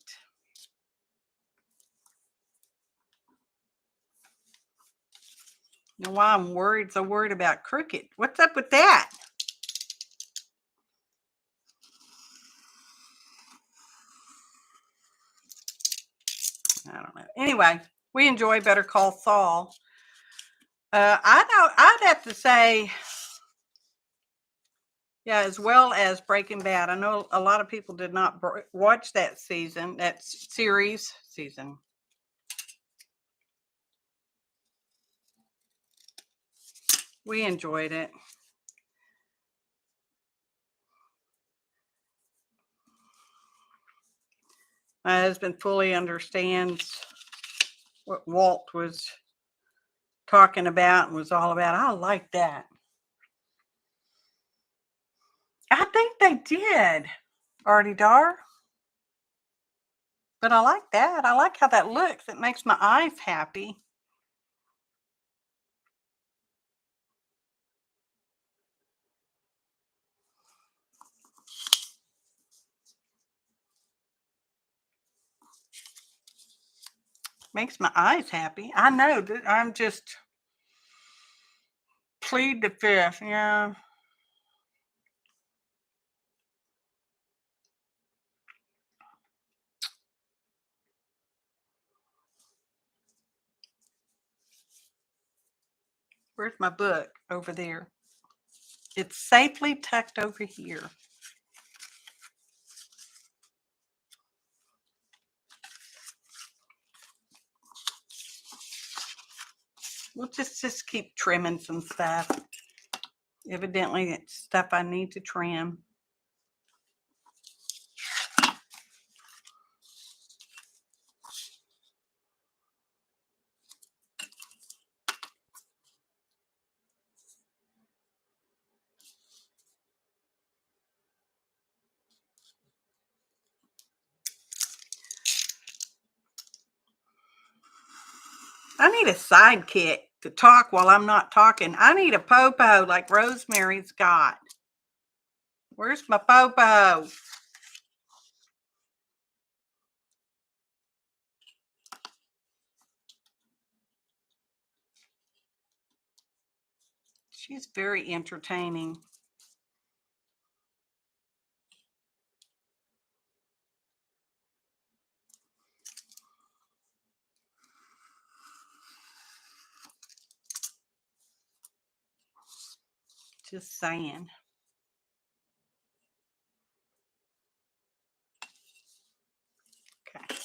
You know why I'm worried? So worried about crooked. What's up with that? I don't know. Anyway, we enjoy Better Call Saul. I know I'd have to say, yeah, as well as Breaking Bad. I know a lot of people did not watch that season, that series. We enjoyed it. My husband fully understands what Walt was talking about and was all about. I like that. I think they did, Artie Dar. But I like that. I like how that looks. It makes my eyes happy. Makes my eyes happy. I know that I'm just plead the fifth. Yeah. Where's my book? Over there. It's safely tucked over here. We'll just keep trimming some stuff. Evidently, it's stuff I need to trim. I need a sidekick to talk while I'm not talking. I need a popo like Rosemary's got. Where's my popo? She's very entertaining. Just saying. Okay.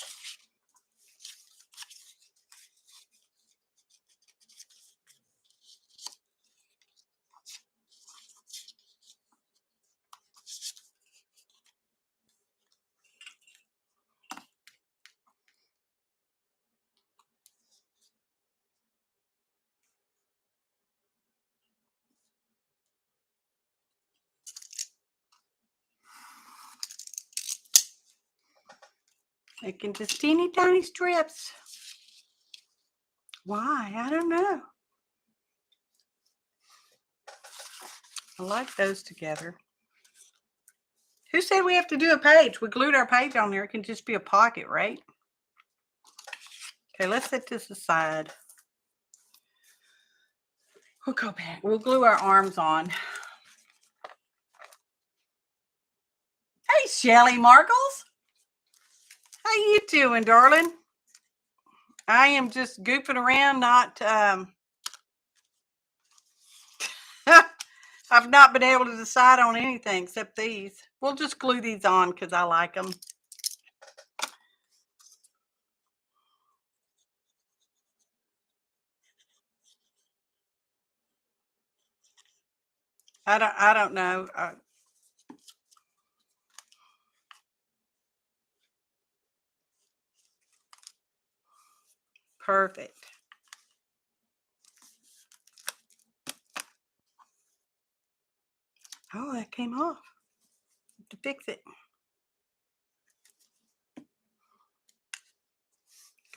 Making just teeny tiny strips. Why? I don't know. I like those together. Who said we have to do a page? We glued our page on there. It can just be a pocket, right? Okay, let's set this aside. We'll go back. We'll glue our arms on. Hey, Shelly Markles. How you doing, darling? I am just goofing around, not I've not been able to decide on anything except these. We'll just glue these on because I like them. I don't know. Perfect. Oh, that came off. Have to fix it.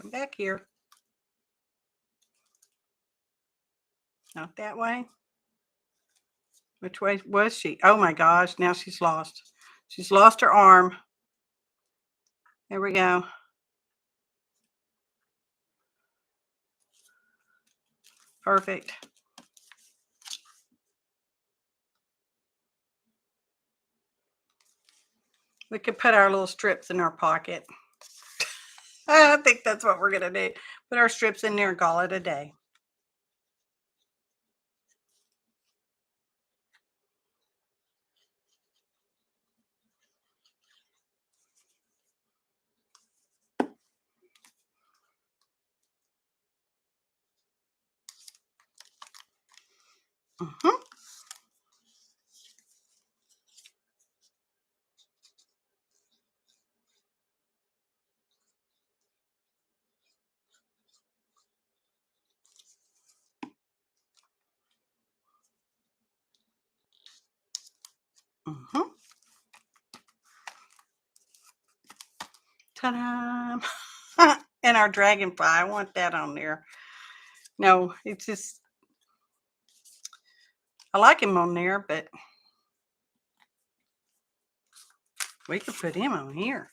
Come back here. Not that way. Which way was she? Oh my gosh, now she's lost. She's lost her arm. There we go. Perfect. We could put our little strips in our pocket. I think that's what we're going to do. Put our strips in there and call it a day. Mm-hmm. Mm-hmm. Ta-da! And our dragonfly, I want that on there. No, it's just, I like him on there, but we could put him on here.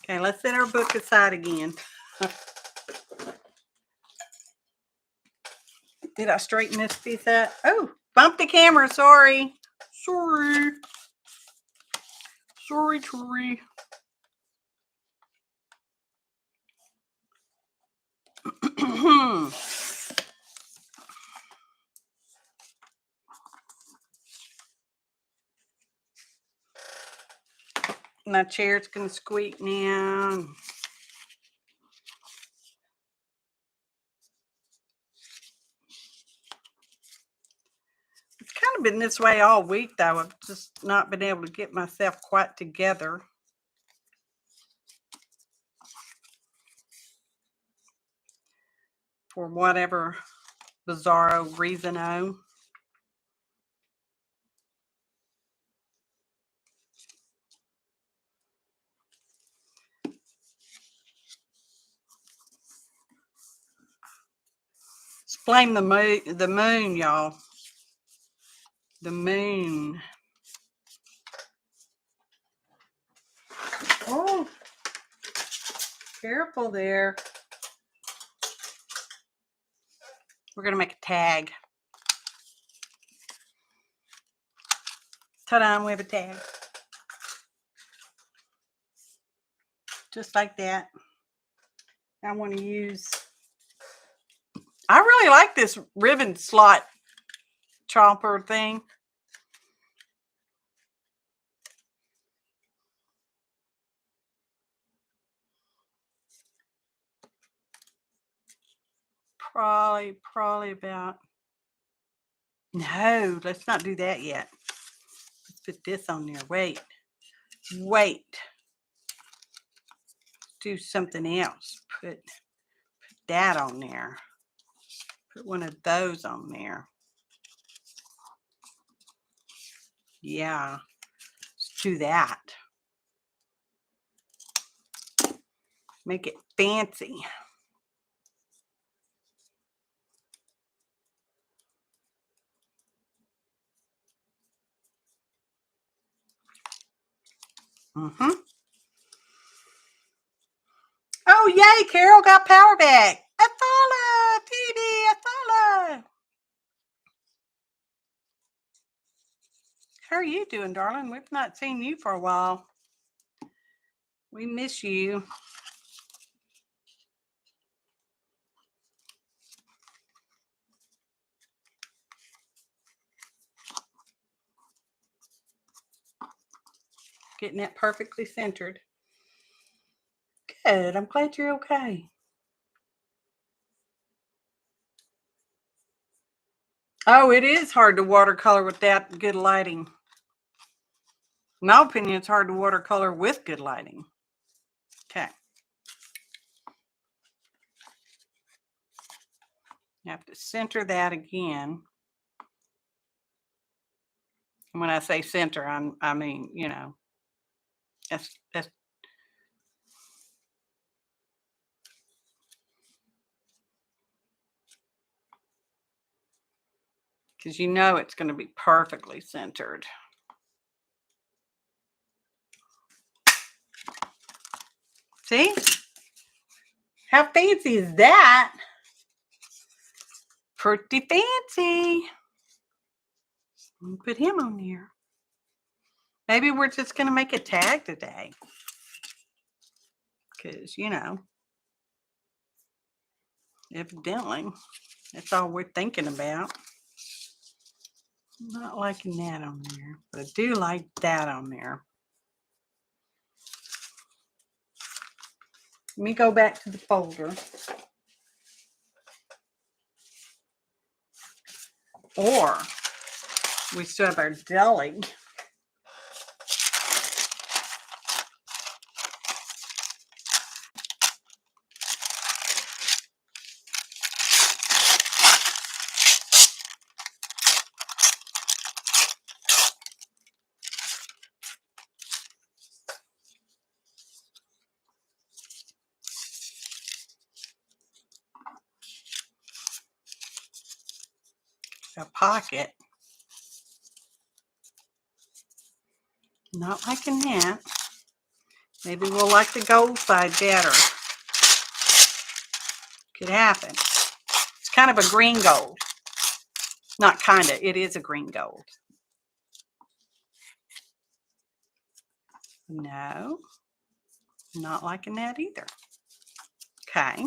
Okay, let's set our book aside again. Did I straighten this piece out? Oh, bumped the camera, sorry. Sorry. Sorry, Tori. My chair's gonna squeak now. It's kind of been this way all week, though. I've just not been able to get myself quite together. For whatever bizarro reason. Let's blame the moon, y'all. The moon. Oh, careful there. We're going to make a tag. Ta-da, we have a tag. Just like that. I want to use, I really like this ribbon slot chomper thing. Probably about, no, let's not do that yet. Let's put this on there. Wait. Do something else. Put that on there. Put one of those on there. Yeah, let's do that. Make it fancy. Mm-hmm. Oh, yay, Carol got power back. Athala, Phoebe, Athala. How are you doing, darling? We've not seen you for a while. We miss you. Getting that perfectly centered. Good. I'm glad you're okay. Oh, it is hard to watercolor without good lighting. In my opinion, it's hard to watercolor with good lighting. Okay. You have to center that again. And when I say center, I mean, you know, that's because you know it's going to be perfectly centered. See? How fancy is that? Pretty fancy. Put him on here. Maybe we're just going to make a tag today. Because, you know, evidently, that's all we're thinking about. I'm not liking that on there, but I do like that on there. Let me go back to the folder. Or we still have our deli. A pocket. Not liking that. Maybe we'll like the gold side better. Could happen. It's kind of a green gold. Not kind of. It is a green gold. No. Not liking that either. Okay.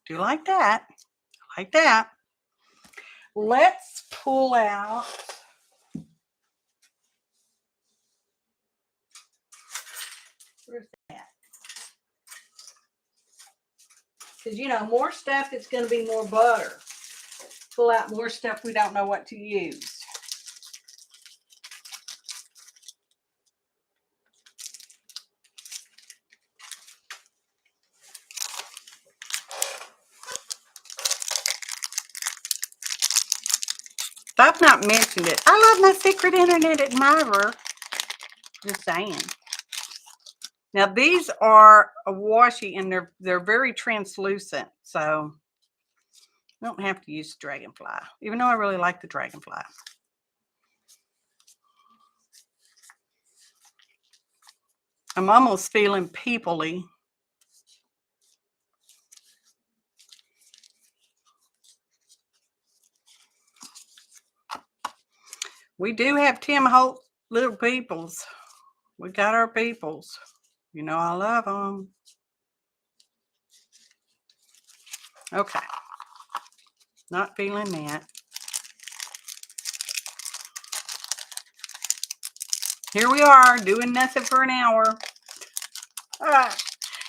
Do like that. Like that. Let's pull out. Where's that? Because, you know, more stuff, it's going to be more butter. Pull out more stuff we don't know what to use. I've not mentioned it. I love my secret internet admirer. Just saying. Now these are a washi and they're very translucent, so I don't have to use dragonfly, even though I really like the dragonfly. I'm almost feeling people-y. We do have Tim Holt little peoples. We got our peoples. You know I love them. Okay. Not feeling that. Here we are doing nothing for an hour. All right.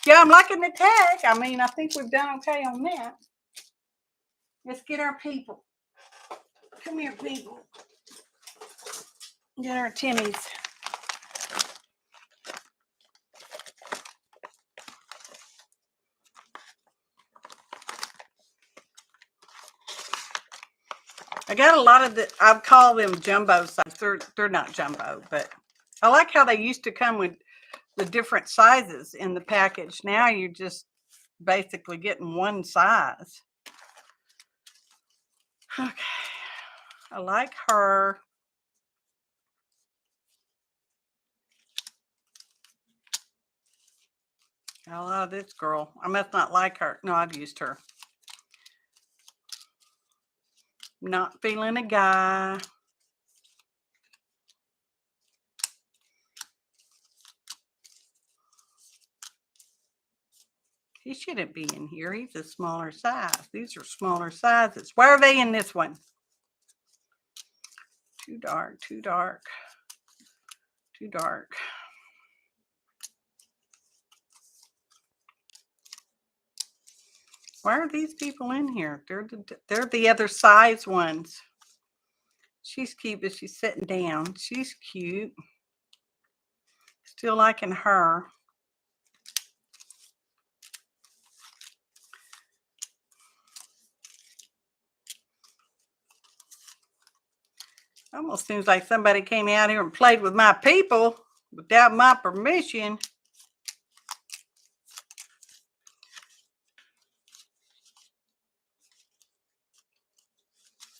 Yeah, I'm liking the tag. I mean, I think we've done okay on that. Let's get our people. Come here, people. Get our Timmies. I got a lot of the, I've called them jumbo size. They're not jumbo, but I like how they used to come with the different sizes in the package. Now you're just basically getting one size. Okay. I like her. I love this girl. I must not like her. No, I've used her. Not feeling a guy. He shouldn't be in here. He's a smaller size. These are smaller sizes. Why are they in this one? Too dark, too dark, too dark. Why are these people in here? They're the other size ones. She's cute, but she's sitting down. She's cute. Still liking her. Almost seems like somebody came out here and played with my people without my permission.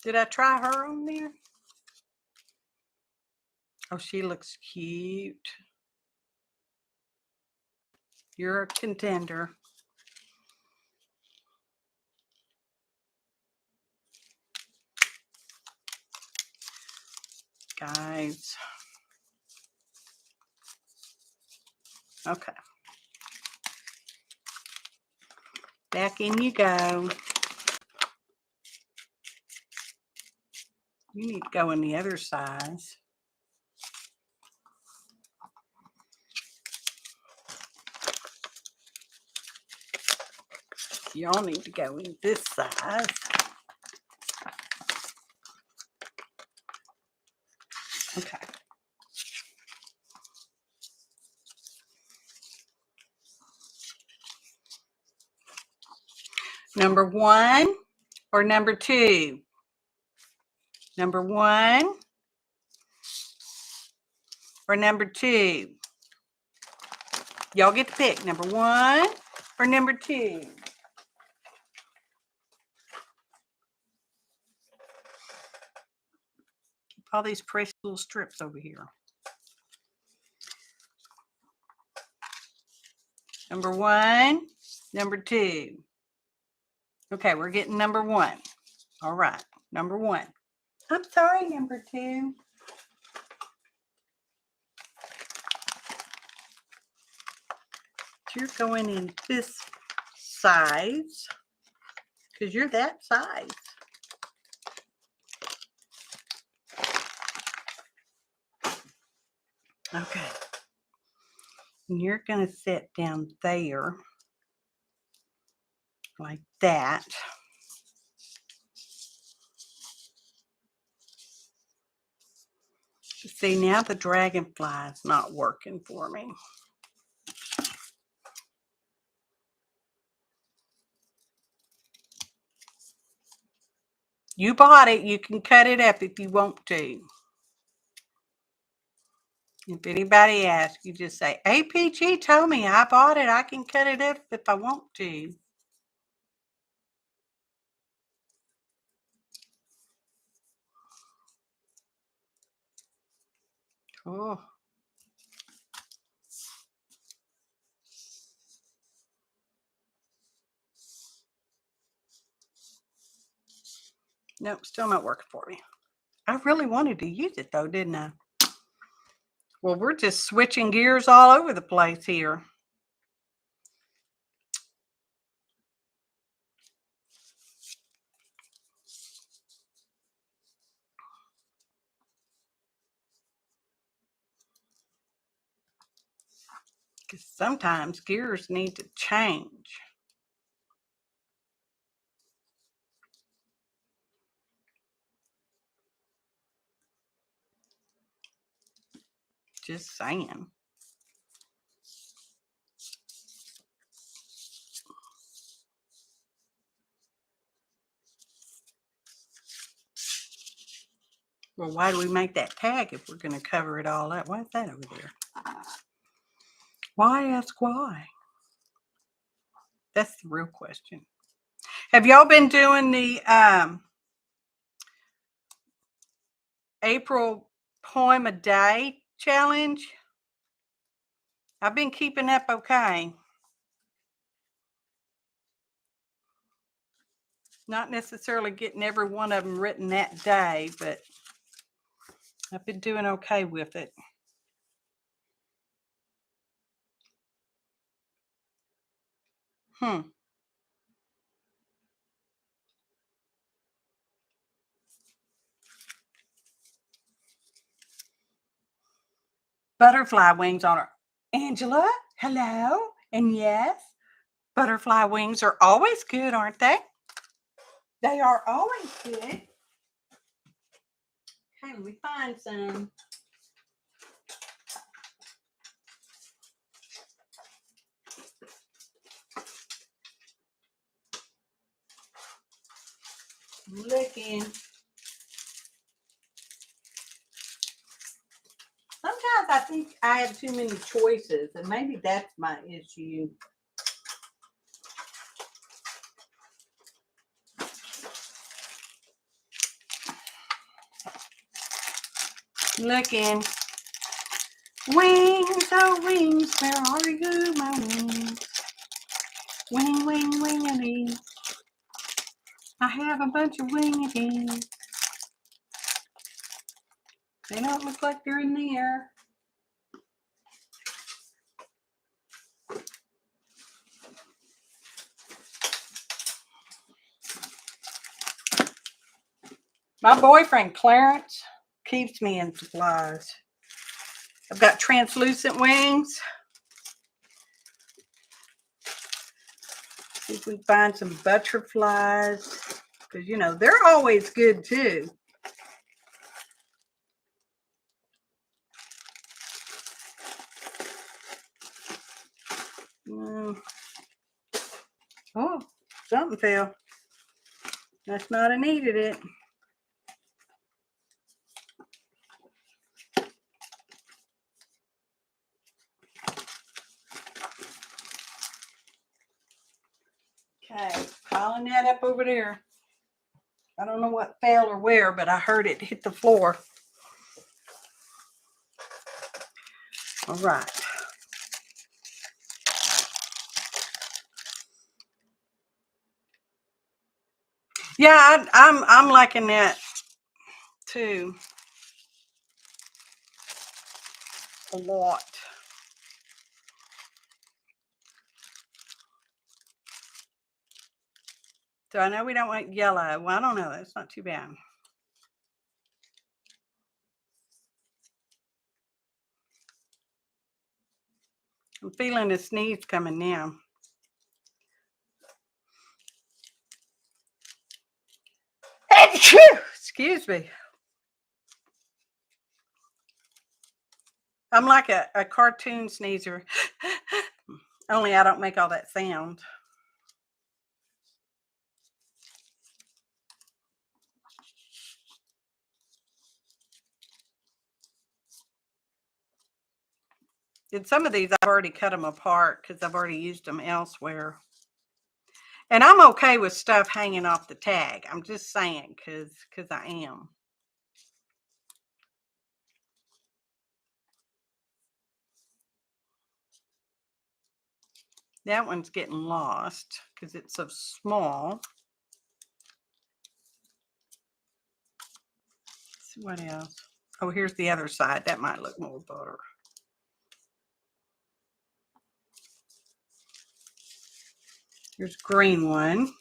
Did I try her on there? Oh, she looks cute. You're a contender. Guys. Okay. Back in you go. You need to go in the other size. Y'all need to go in this size. Okay. Number 1 or number 2? Number 1 or number 2? Y'all get to pick number 1 or number 2. Keep all these precious little strips over here. Number 1, number 2. Okay, we're getting number 1. All right, number 1. I'm sorry, number 2. You're going in this size because you're that size. Okay. And you're going to sit down there like that. See, now the dragonfly is not working for me. You bought it. You can cut it up if you want to. If anybody asks, you just say, APG told me I bought it. I can cut it up if I want to. Oh. Nope, still not working for me. I really wanted to use it though, didn't I? Well, we're just switching gears all over the place here. Because sometimes gears need to change. Just saying. Well, why do we make that tag if we're going to cover it all up? Why is that over there? Why ask why? That's the real question. Have y'all been doing the April poem a day challenge? I've been keeping up okay. Not necessarily getting every one of them written that day, but I've been doing okay with it. Butterfly wings on her. Angela, hello. And yes, butterfly wings are always good, aren't they? They are always good. Okay, let me find some. I'm looking. Sometimes I think I have too many choices, and maybe that's my issue. Looking. Wings, oh wings, where are you, my wings? Wing, wing, wingity. I have a bunch of wingity. They don't look like they're in the air. My boyfriend, Clarence, keeps me in supplies. I've got translucent wings. See if we can find some butterflies. Because, you know, they're always good, too. Oh, something fell. That's not I needed it. Okay, piling that up over there. I don't know what fell or where, but I heard it hit the floor. All right. Yeah, I'm liking that too a lot. So I know we don't want yellow. Well, I don't know. That's not too bad. I'm feeling a sneeze coming now. Excuse me. I'm like a cartoon sneezer. Only I don't make all that sound. And some of these I've already cut them apart because I've already used them elsewhere. And I'm okay with stuff hanging off the tag. I'm just saying because I am. That one's getting lost because it's so small. Let's see what else. Oh, here's the other side. That might look more better. Here's a green one.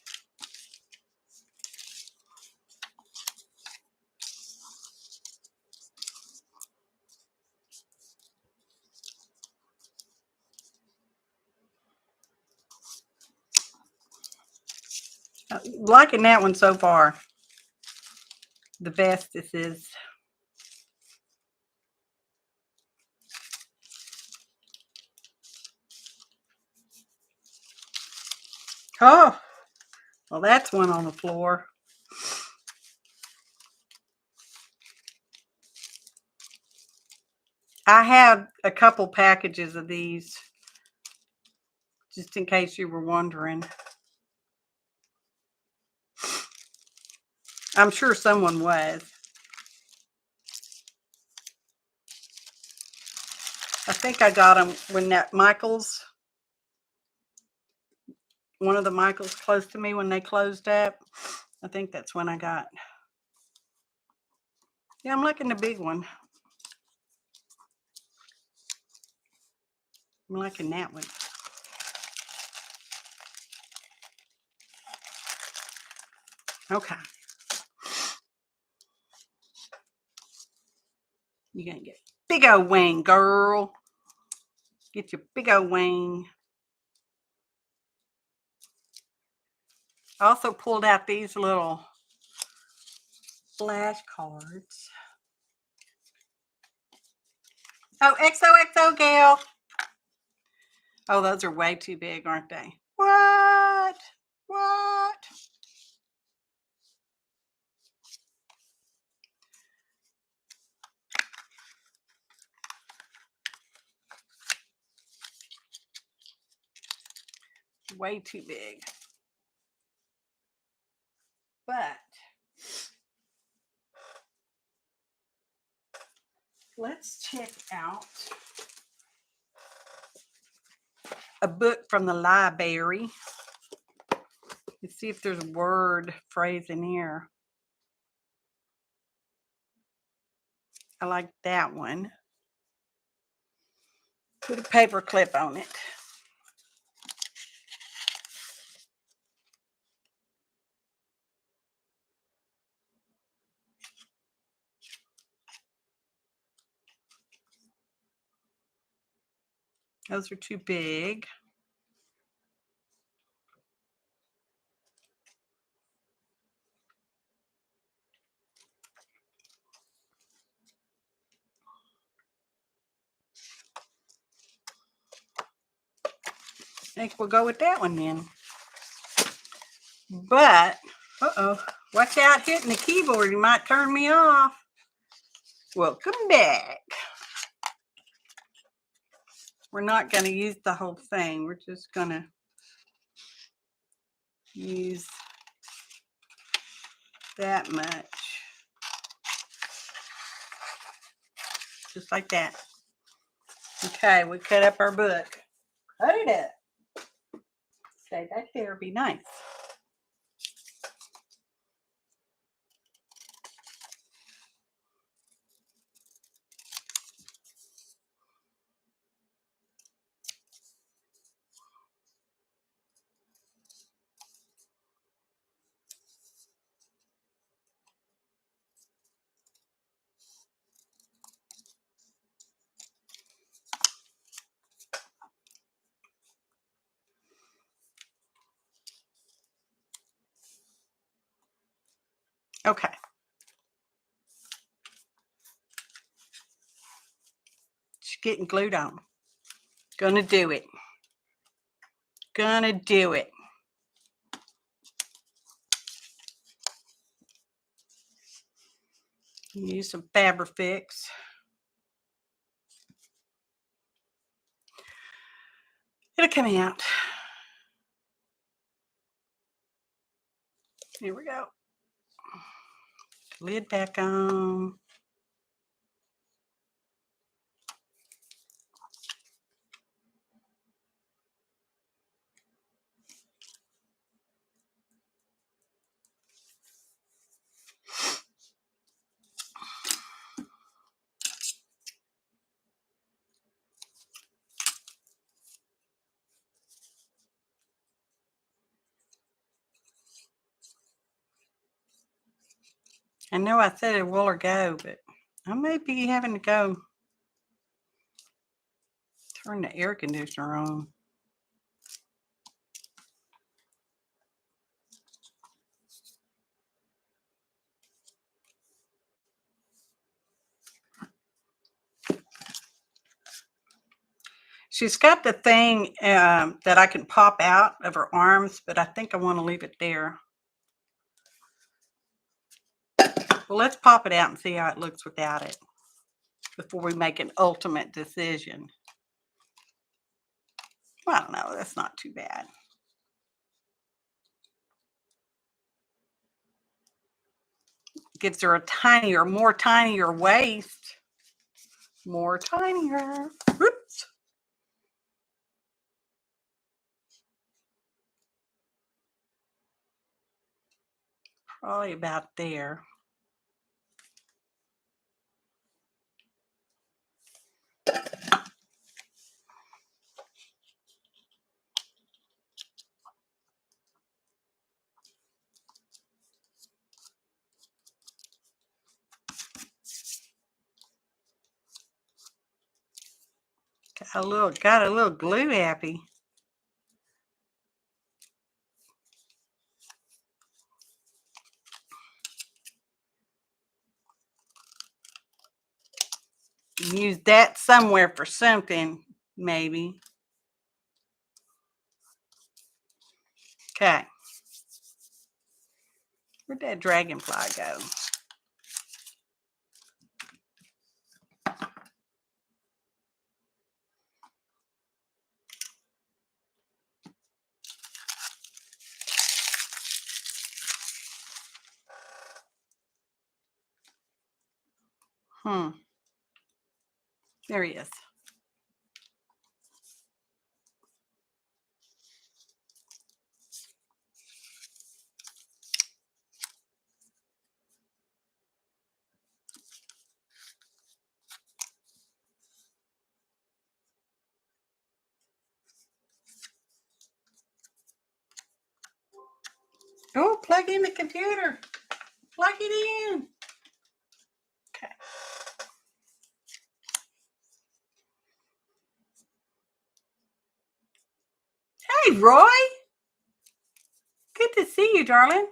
Liking that one so far. The best this is. Oh, well, that's one on the floor. I have a couple packages of these, just in case you were wondering. I'm sure someone was. I think I got them when that Michael's, one of the Michael's close to me when they closed up. I think that's when I got. Yeah, I'm liking the big one. I'm liking that one. Okay. You're going to get big old wing, girl. Get your big old wing. I also pulled out these little flashcards. Oh, XOXO, Gail. Oh, those are way too big, aren't they? What? What? Way too big. But let's check out a book from the library. Let's see if there's a word phrase in here. I like that one. Put a paper clip on it. Those are too big. I think we'll go with that one then. But, watch out hitting the keyboard. You might turn me off. Welcome back. We're not going to use the whole thing. We're just going to use that much. Just like that. Okay, we cut up our book. Cut it up. Stay back there. Be nice. Okay. It's getting glued on. Gonna do it. Gonna do it. Use some Fabri-Fix. It'll come out. Here we go. Lid back on. I know I said it will or go, but I may be having to go turn the air conditioner on. She's got the thing that I can pop out of her arms, but I think I want to leave it there. Well, let's pop it out and see how it looks without it before we make an ultimate decision. Well, I don't know. That's not too bad. Gives her a tinier, more tinier waist. More tinier. Whoops. Probably about there. Got a little glue happy. Use that somewhere for something, maybe. Okay. Where'd that dragonfly go? There he is. plug in the computer. Plug it in. Okay. Hey, Roy. Good to see you, darling.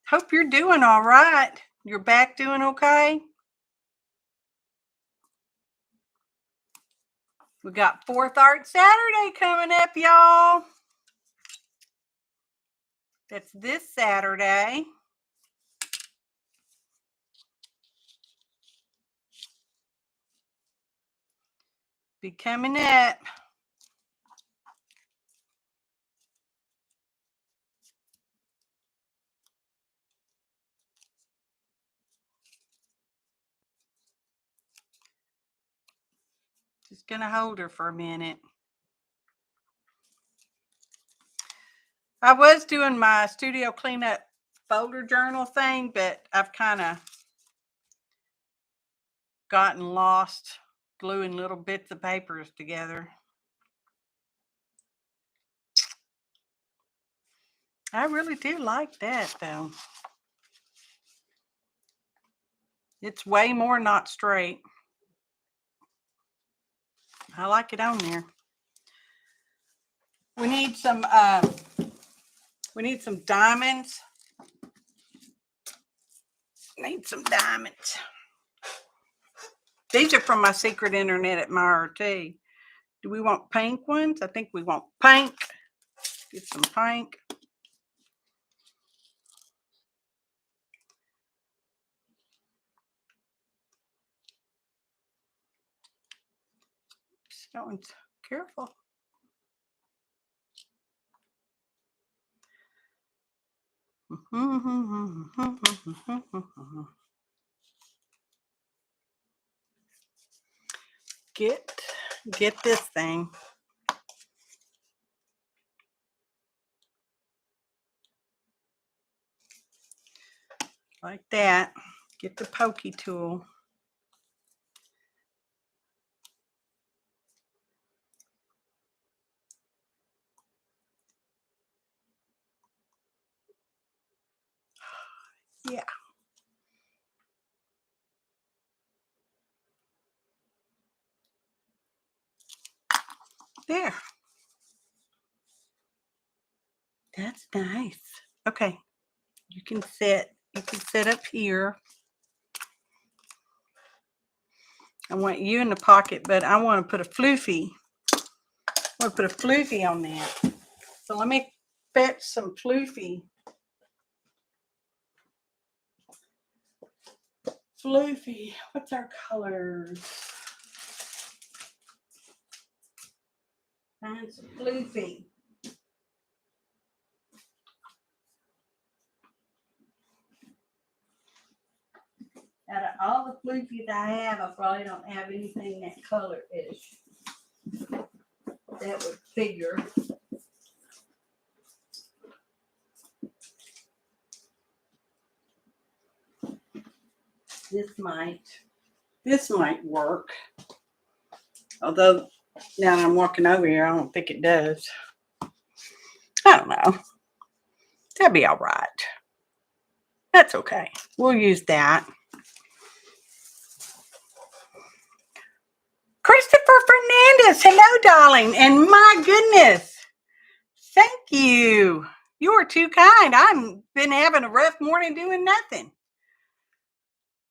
Hope you're doing all right. Your back doing okay? We got 4th Art Saturday coming up, y'all. That's this Saturday. Be coming up. Just gonna hold her for a minute. I was doing my studio cleanup folder journal thing, but I've kind of gotten lost gluing little bits of papers together. I really do like that, though. It's way more not straight. I like it on there. We need some diamonds. Need some diamonds. These are from my secret internet admirer too. Do we want pink ones? I think we want pink. Get some pink. That one's careful. Get this thing. Like that. Get the pokey tool. Yeah. There. That's nice. Okay. You can sit up here. I want you in the pocket, but I want to put a floofy. I want to put a floofy on that. So let me fetch some floofy. Floofy. What's our colors? Find some floofy. Out of all the floofies I have, I probably don't have anything that color-ish. That would figure. This might work. Although now that I'm walking over here, I don't think it does. I don't know. That'd be all right. That's okay. We'll use that. Christopher Fernandez, hello, darling. And my goodness, thank you. You are too kind. I've been having a rough morning doing nothing.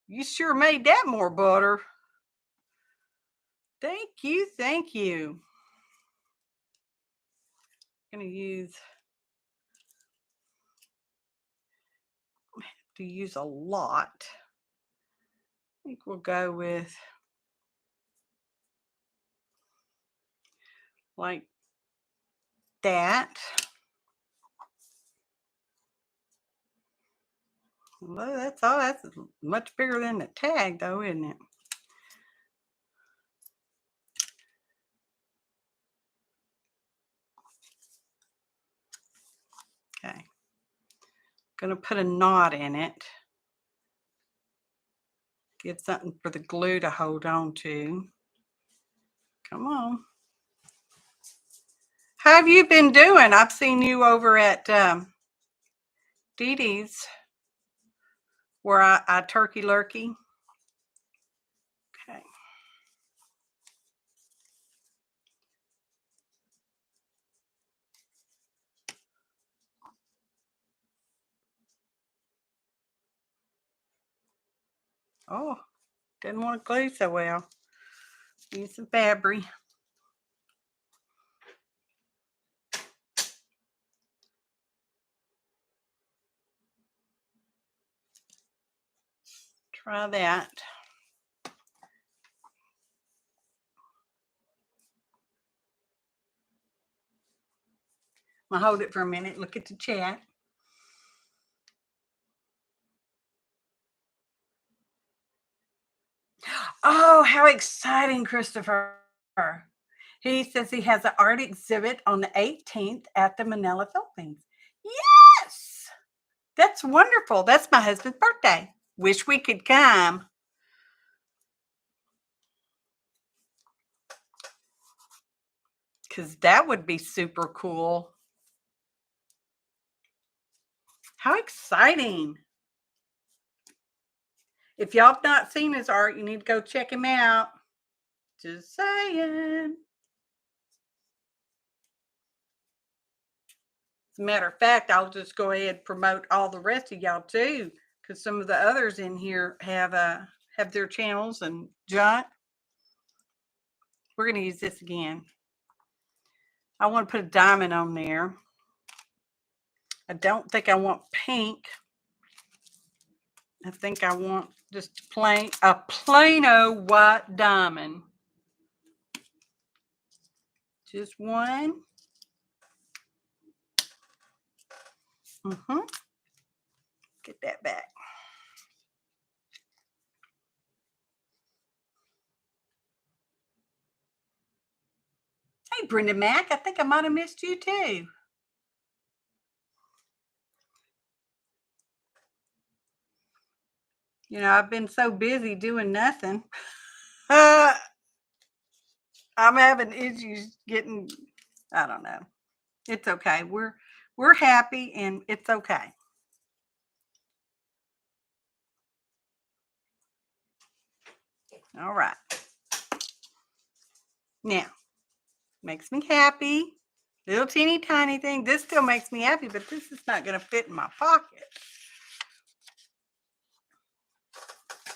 You sure made that more butter. Thank you. Thank you. I'm going to use a lot. I think we'll go with like that. Well, that's all. That's much bigger than the tag, though, isn't it? Okay. Gonna put a knot in it. Give something for the glue to hold on to. Come on. How have you been doing? I've seen you over at Dee Dee's, where I turkey lurkey. Okay. Oh, didn't want to glue so well. Use some fabri. Try that. I'll hold it for a minute. Look at the chat. Oh, how exciting, Christopher. He says he has an art exhibit on the 18th at the Manila, Philippines. Yes! That's wonderful. That's my husband's birthday. Wish we could come. Because that would be super cool. How exciting. If y'all have not seen his art, you need to go check him out. Just saying. As a matter of fact, I'll just go ahead and promote all the rest of y'all too, because some of the others in here have their channels. And John, we're going to use this again. I want to put a diamond on there. I don't think I want pink. I think I want just a plain old white diamond. Just one. Get that back. Hey, Brenda Mack, I think I might have missed you too. You know, I've been so busy doing nothing. I'm having issues getting, I don't know. It's okay. We're happy and it's okay. All right. Now, makes me happy. Little teeny tiny thing. This still makes me happy, but this is not going to fit in my pocket.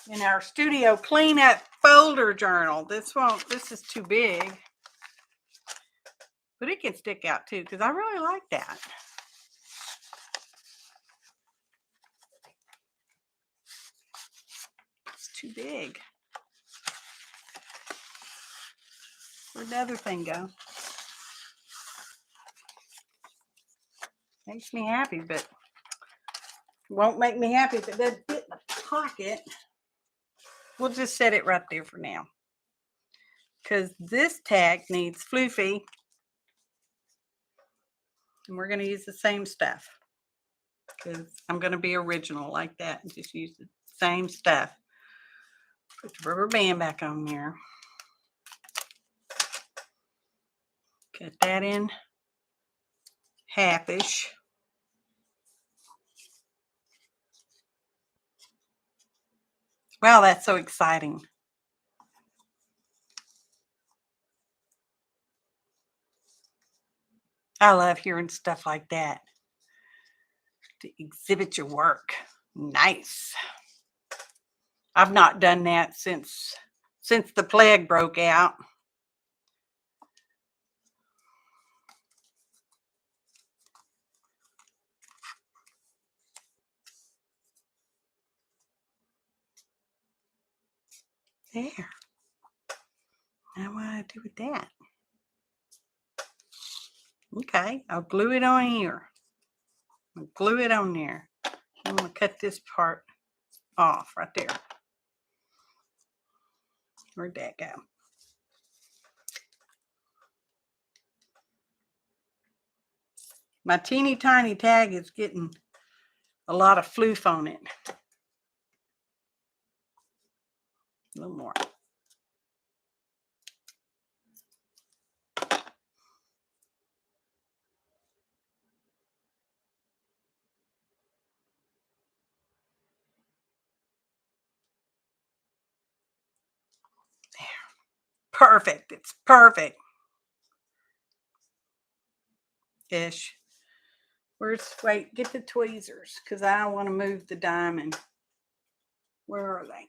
In our studio cleanup folder journal. This is too big. But it can stick out too, because I really like that. It's too big. Where'd the other thing go? Makes me happy, but won't make me happy if it doesn't fit in the pocket. We'll just set it right there for now, because this tag needs floofy, and we're going to use the same stuff, because I'm going to be original like that and just use the same stuff. Put the rubber band back on there. Cut that in halfish. Wow, that's so exciting. I love hearing stuff like that. To exhibit your work. Nice. I've not done that since the plague broke out. There. Now what do I do with that? Okay, I'll glue it on here. I'll glue it on there. I'm going to cut this part off right there. Where'd that go? My teeny tiny tag is getting a lot of floof on it. A little more. perfect. It's perfect. Ish. Wait, get the tweezers because I don't want to move the diamond. Where are they?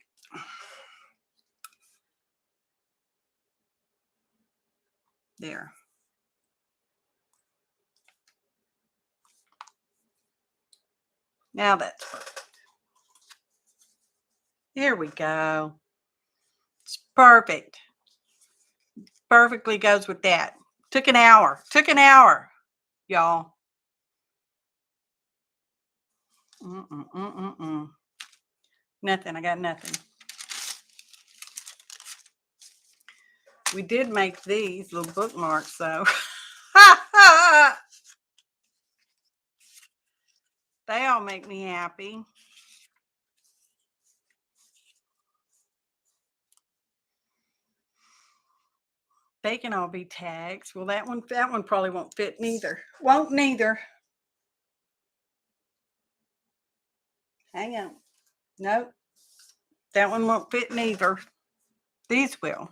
There. Now that's perfect. Here we go. It's perfect. Perfectly goes with that. Took an hour. Took an hour, y'all. Nothing. I got nothing. We did make these little bookmarks, though. They all make me happy. They can all be tags. Well, that one probably won't fit neither. Won't neither. Hang on. Nope. That one won't fit neither. These will.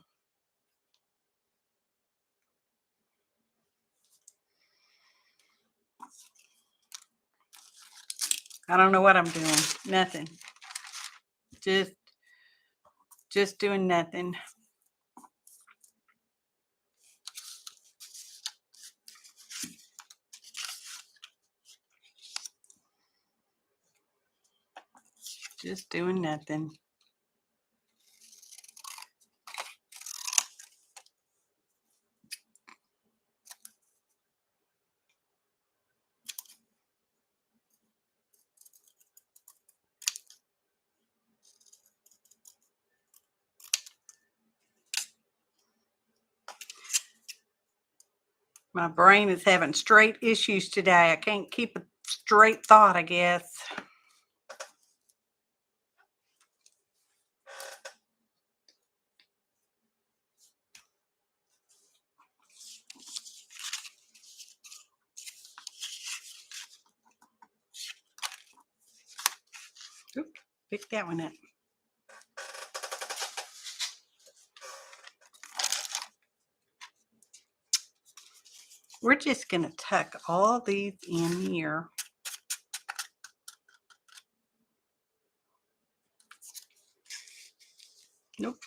I don't know what I'm doing. Nothing. Just doing nothing. Just doing nothing. My brain is having straight issues today. I can't keep a straight thought, I guess. Oops, pick that one up. We're just going to tuck all these in here. Nope.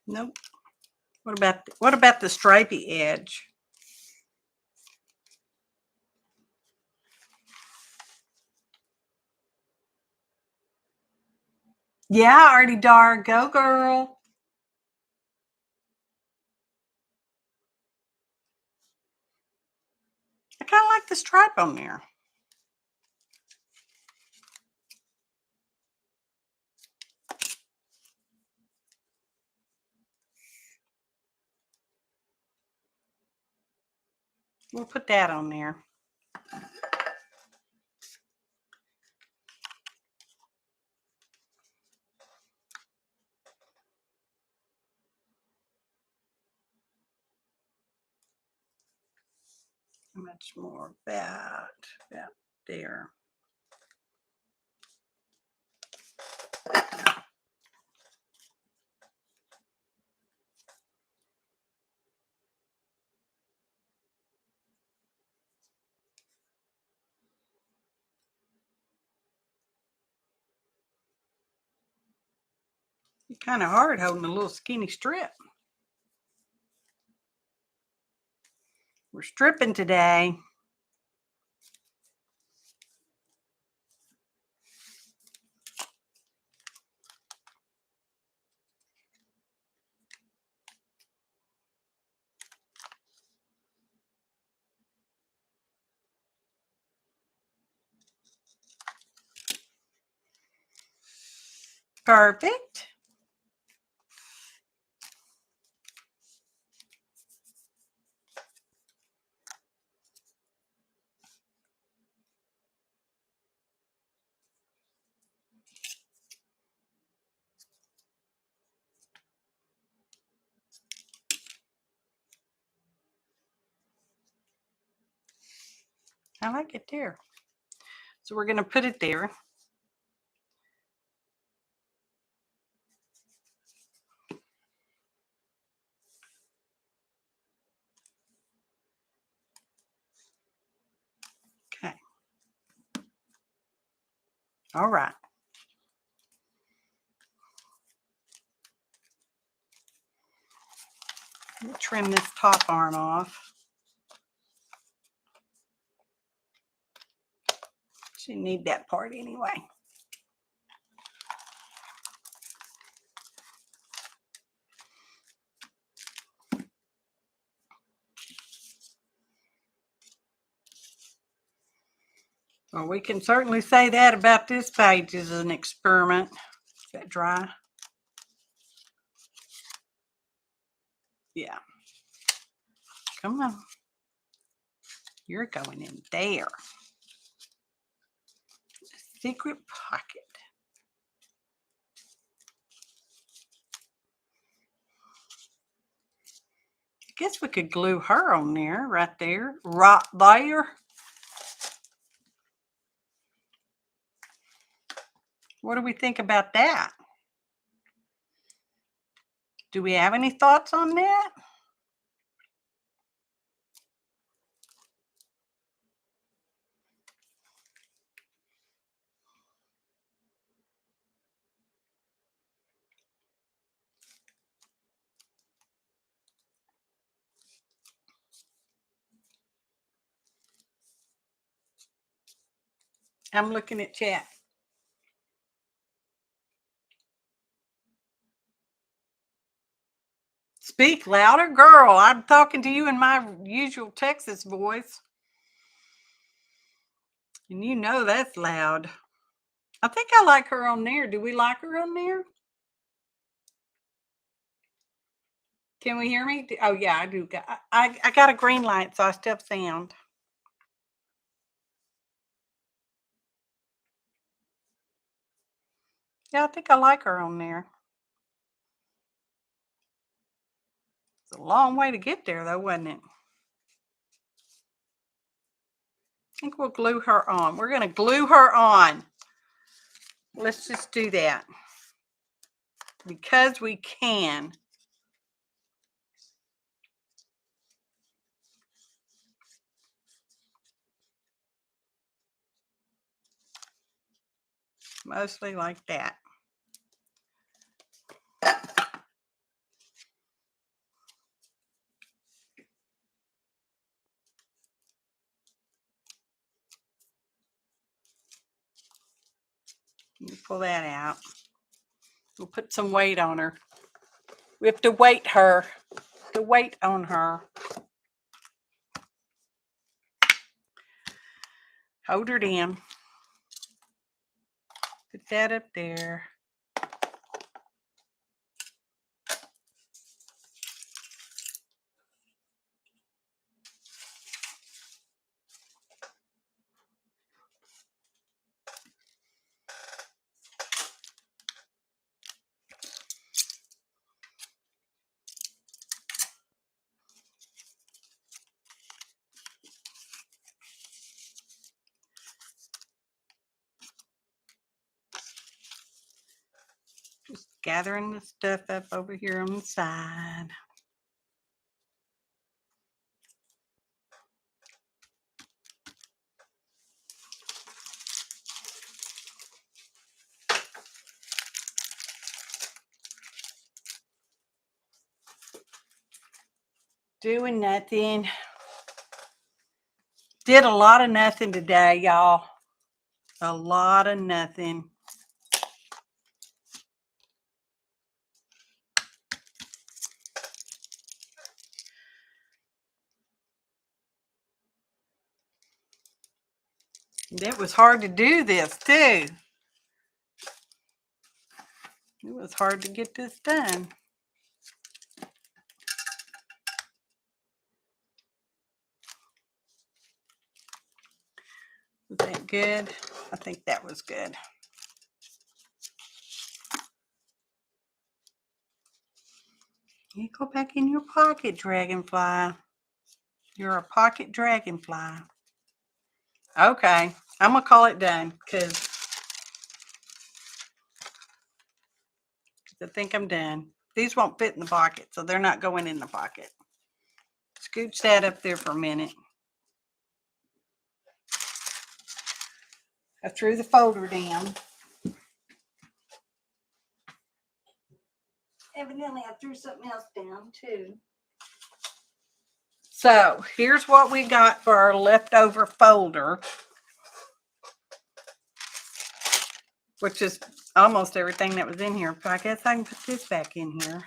Nope. What about the stripy edge? Yeah, Artie Dar, go girl. I kind of like the stripe on there. We'll put that on there. How much more of that? About there. It's kind of hard holding a little skinny strip. We're stripping today. Perfect. I like it there. So we're going to put it there. Okay. All right. Trim this top arm off. She need that part anyway. Well, we can certainly say that about this page is an experiment. Is that dry? Yeah. Come on. You're going in there. Secret pocket. I guess we could glue her on there, right there. Right there. What do we think about that? Do we have any thoughts on that? I'm looking at chat. Speak louder, girl. I'm talking to you in my usual Texas voice. And you know that's loud. I think I like her on there. Do we like her on there? Can we hear me? Oh, yeah, I do. I got a green light, so I still have sound. Yeah, I think I like her on there. It's a long way to get there, though, wasn't it? I think we'll glue her on. We're going to glue her on. Let's just do that. Because we can. Mostly like that. Let me pull that out. We'll put some weight on her. We have to weight her. The weight on her. Hold her down. Put that up there. Just gathering the stuff up over here on the side. Doing nothing. Did a lot of nothing today, y'all. A lot of nothing. It was hard to do this too. It was hard to get this done. Was that good? I think that was good. You go back in your pocket, dragonfly. You're a pocket dragonfly. Okay, I'm gonna call it done because I think I'm done. These won't fit in the pocket, so they're not going in the pocket. Scooch that up there for a minute. I threw the folder down. Evidently, I threw something else down too. So here's what we got for our leftover folder, which is almost everything that was in here. But I guess I can put this back in here.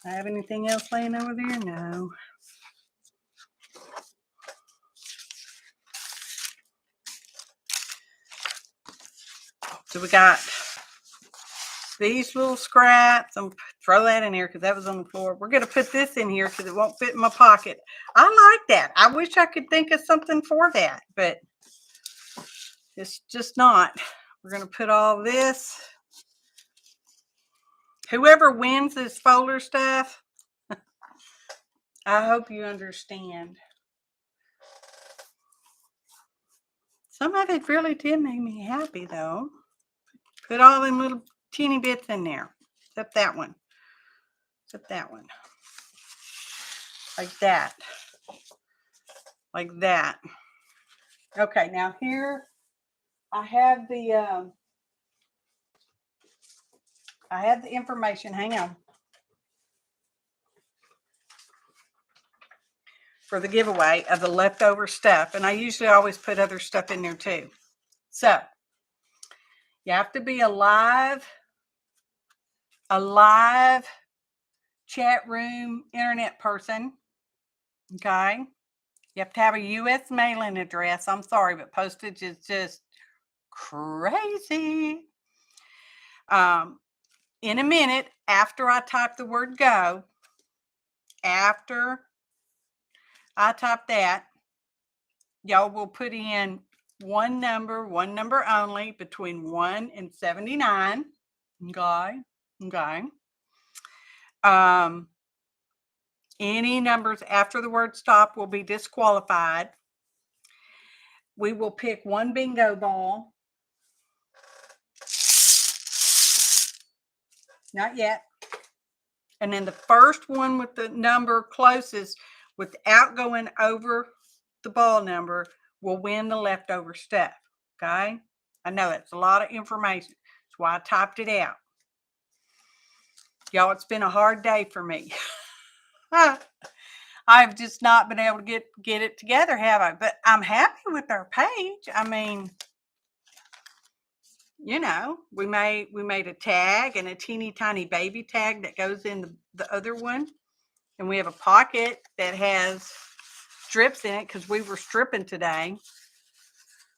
I have anything else laying over there? No. So we got these little scraps. I'm throw that in here because that was on the floor. We're going to put this in here because it won't fit in my pocket. I like that. I wish I could think of something for that, but it's just not. We're going to put all this. Whoever wins this folder stuff, I hope you understand. Some of it really did make me happy, though. Put all them little teeny bits in there, except that one. Except that one. Like that. Like that. Okay, now here I have the information. Hang on. For the giveaway of the leftover stuff. And I usually always put other stuff in there too. So you have to be a live chat room internet person. Okay. You have to have a U.S. mailing address. I'm sorry, but postage is just crazy. In a minute, after I type the word go, after I type that, y'all will put in one number only, between 1 and 79. Okay. Any numbers after the word stop will be disqualified. We will pick one bingo ball. Not yet. And then the first one with the number closest without going over the ball number will win the leftover stuff. Okay? I know it's a lot of information. That's why I typed it out. Y'all, it's been a hard day for me. I've just not been able to get it together, have I? But I'm happy with our page. I mean, you know, we made a tag and a teeny tiny baby tag that goes in the other one. And we have a pocket that has strips in it because we were stripping today.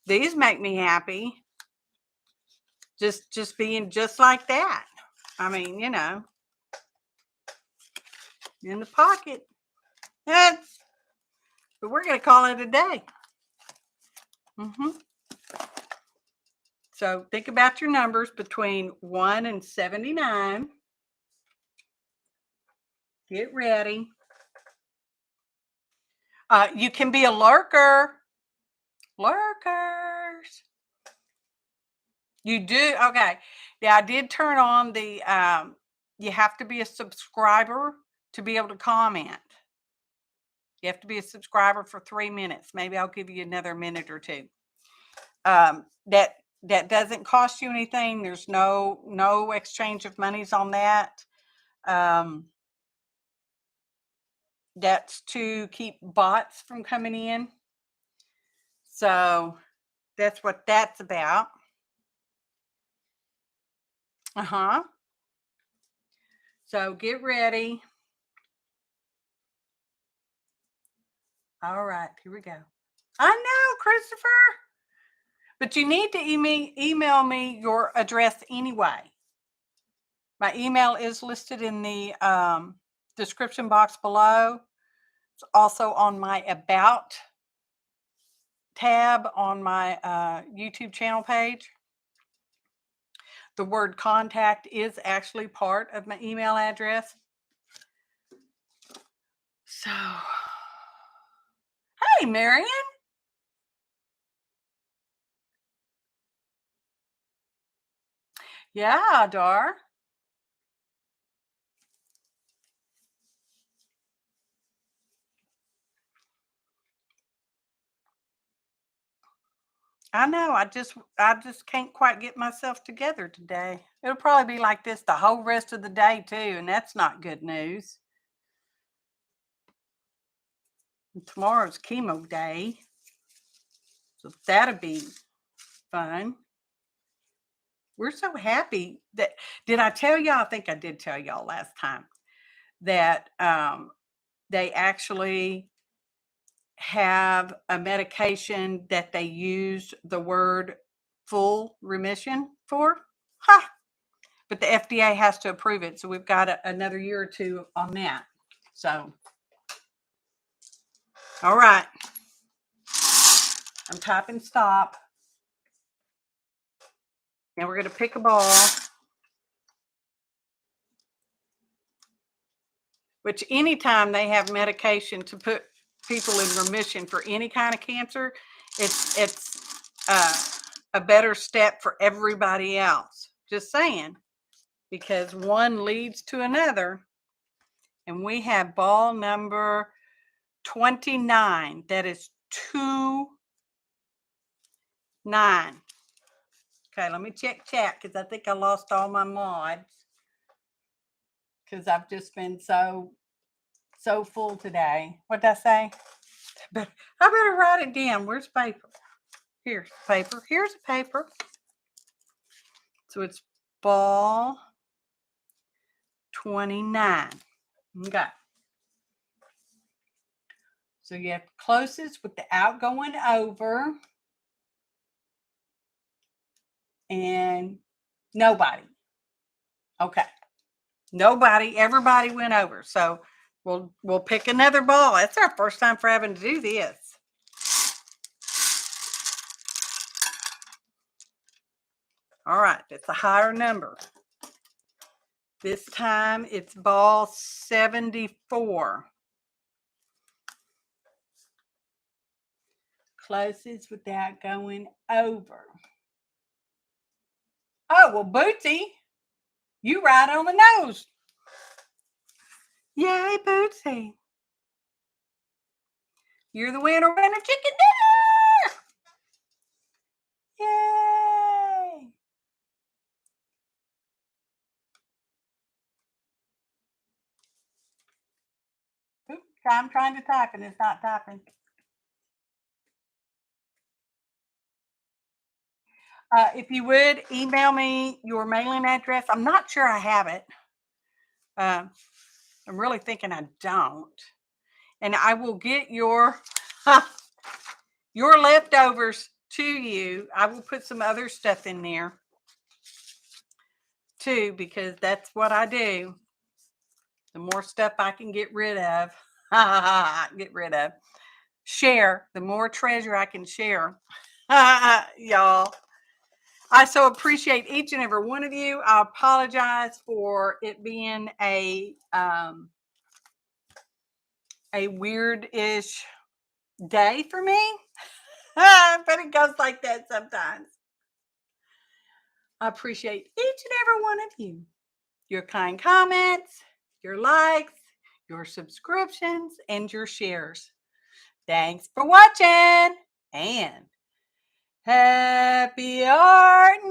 These make me happy. Just being just like that. I mean, you know, in the pocket. But we're going to call it a day. So think about your numbers between 1 and 79. Get ready. You can be a lurker. Lurkers. You do? Okay. Yeah, I did turn on the, you have to be a subscriber to be able to comment. You have to be a subscriber for 3 minutes. Maybe I'll give you another minute or two. That doesn't cost you anything. There's no exchange of monies on that. That's to keep bots from coming in. So that's what that's about. So get ready. All right, here we go. I know, Christopher. But you need to email me your address anyway. My email is listed in the description box below. It's also on my About tab on my YouTube channel page. The word contact is actually part of my email address. So, hey, Marion. Yeah, Dar. I know. I just can't quite get myself together today. It'll probably be like this the whole rest of the day too, and that's not good news. And tomorrow's chemo day, so that'll be fun. We're so happy that did I tell y'all? I think I did tell y'all last time that they actually have a medication that they use the word full remission for. Ha! But the FDA has to approve it. So we've got another year or two on that. So, all right. I'm typing stop. Now we're going to pick a ball. Which anytime they have medication to put people in remission for any kind of cancer, it's a better step for everybody else. Just saying, because one leads to another. And we have ball number 29. That is 2-9. Okay, let me check chat because I think I lost all my mods because I've just been so full today. What did I say? I better write it down. Where's paper? Here's paper. Here's a paper. So it's ball 29. Okay. So you have closest with the outgoing over. And nobody. Okay. Nobody, everybody went over. So we'll pick another ball. That's our first time for having to do this. All right, that's a higher number. This time it's ball 74. Closest without going over. Oh, well, Bootsy, you right on the nose. Yay, Bootsy. You're the winner, chicken dinner. Yay. Oops, I'm trying to type and it's not typing. If you would email me your mailing address. I'm not sure I have it. I'm really thinking I don't. And I will get your leftovers to you. I will put some other stuff in there too, because that's what I do. The more stuff I can get rid of, share, the more treasure I can share. Y'all. I so appreciate each and every one of you. I apologize for it being a weird-ish day for me, but it goes like that sometimes. I appreciate each and every one of you. Your kind comments, your likes, your subscriptions, and your shares. Thanks for watching, and happy art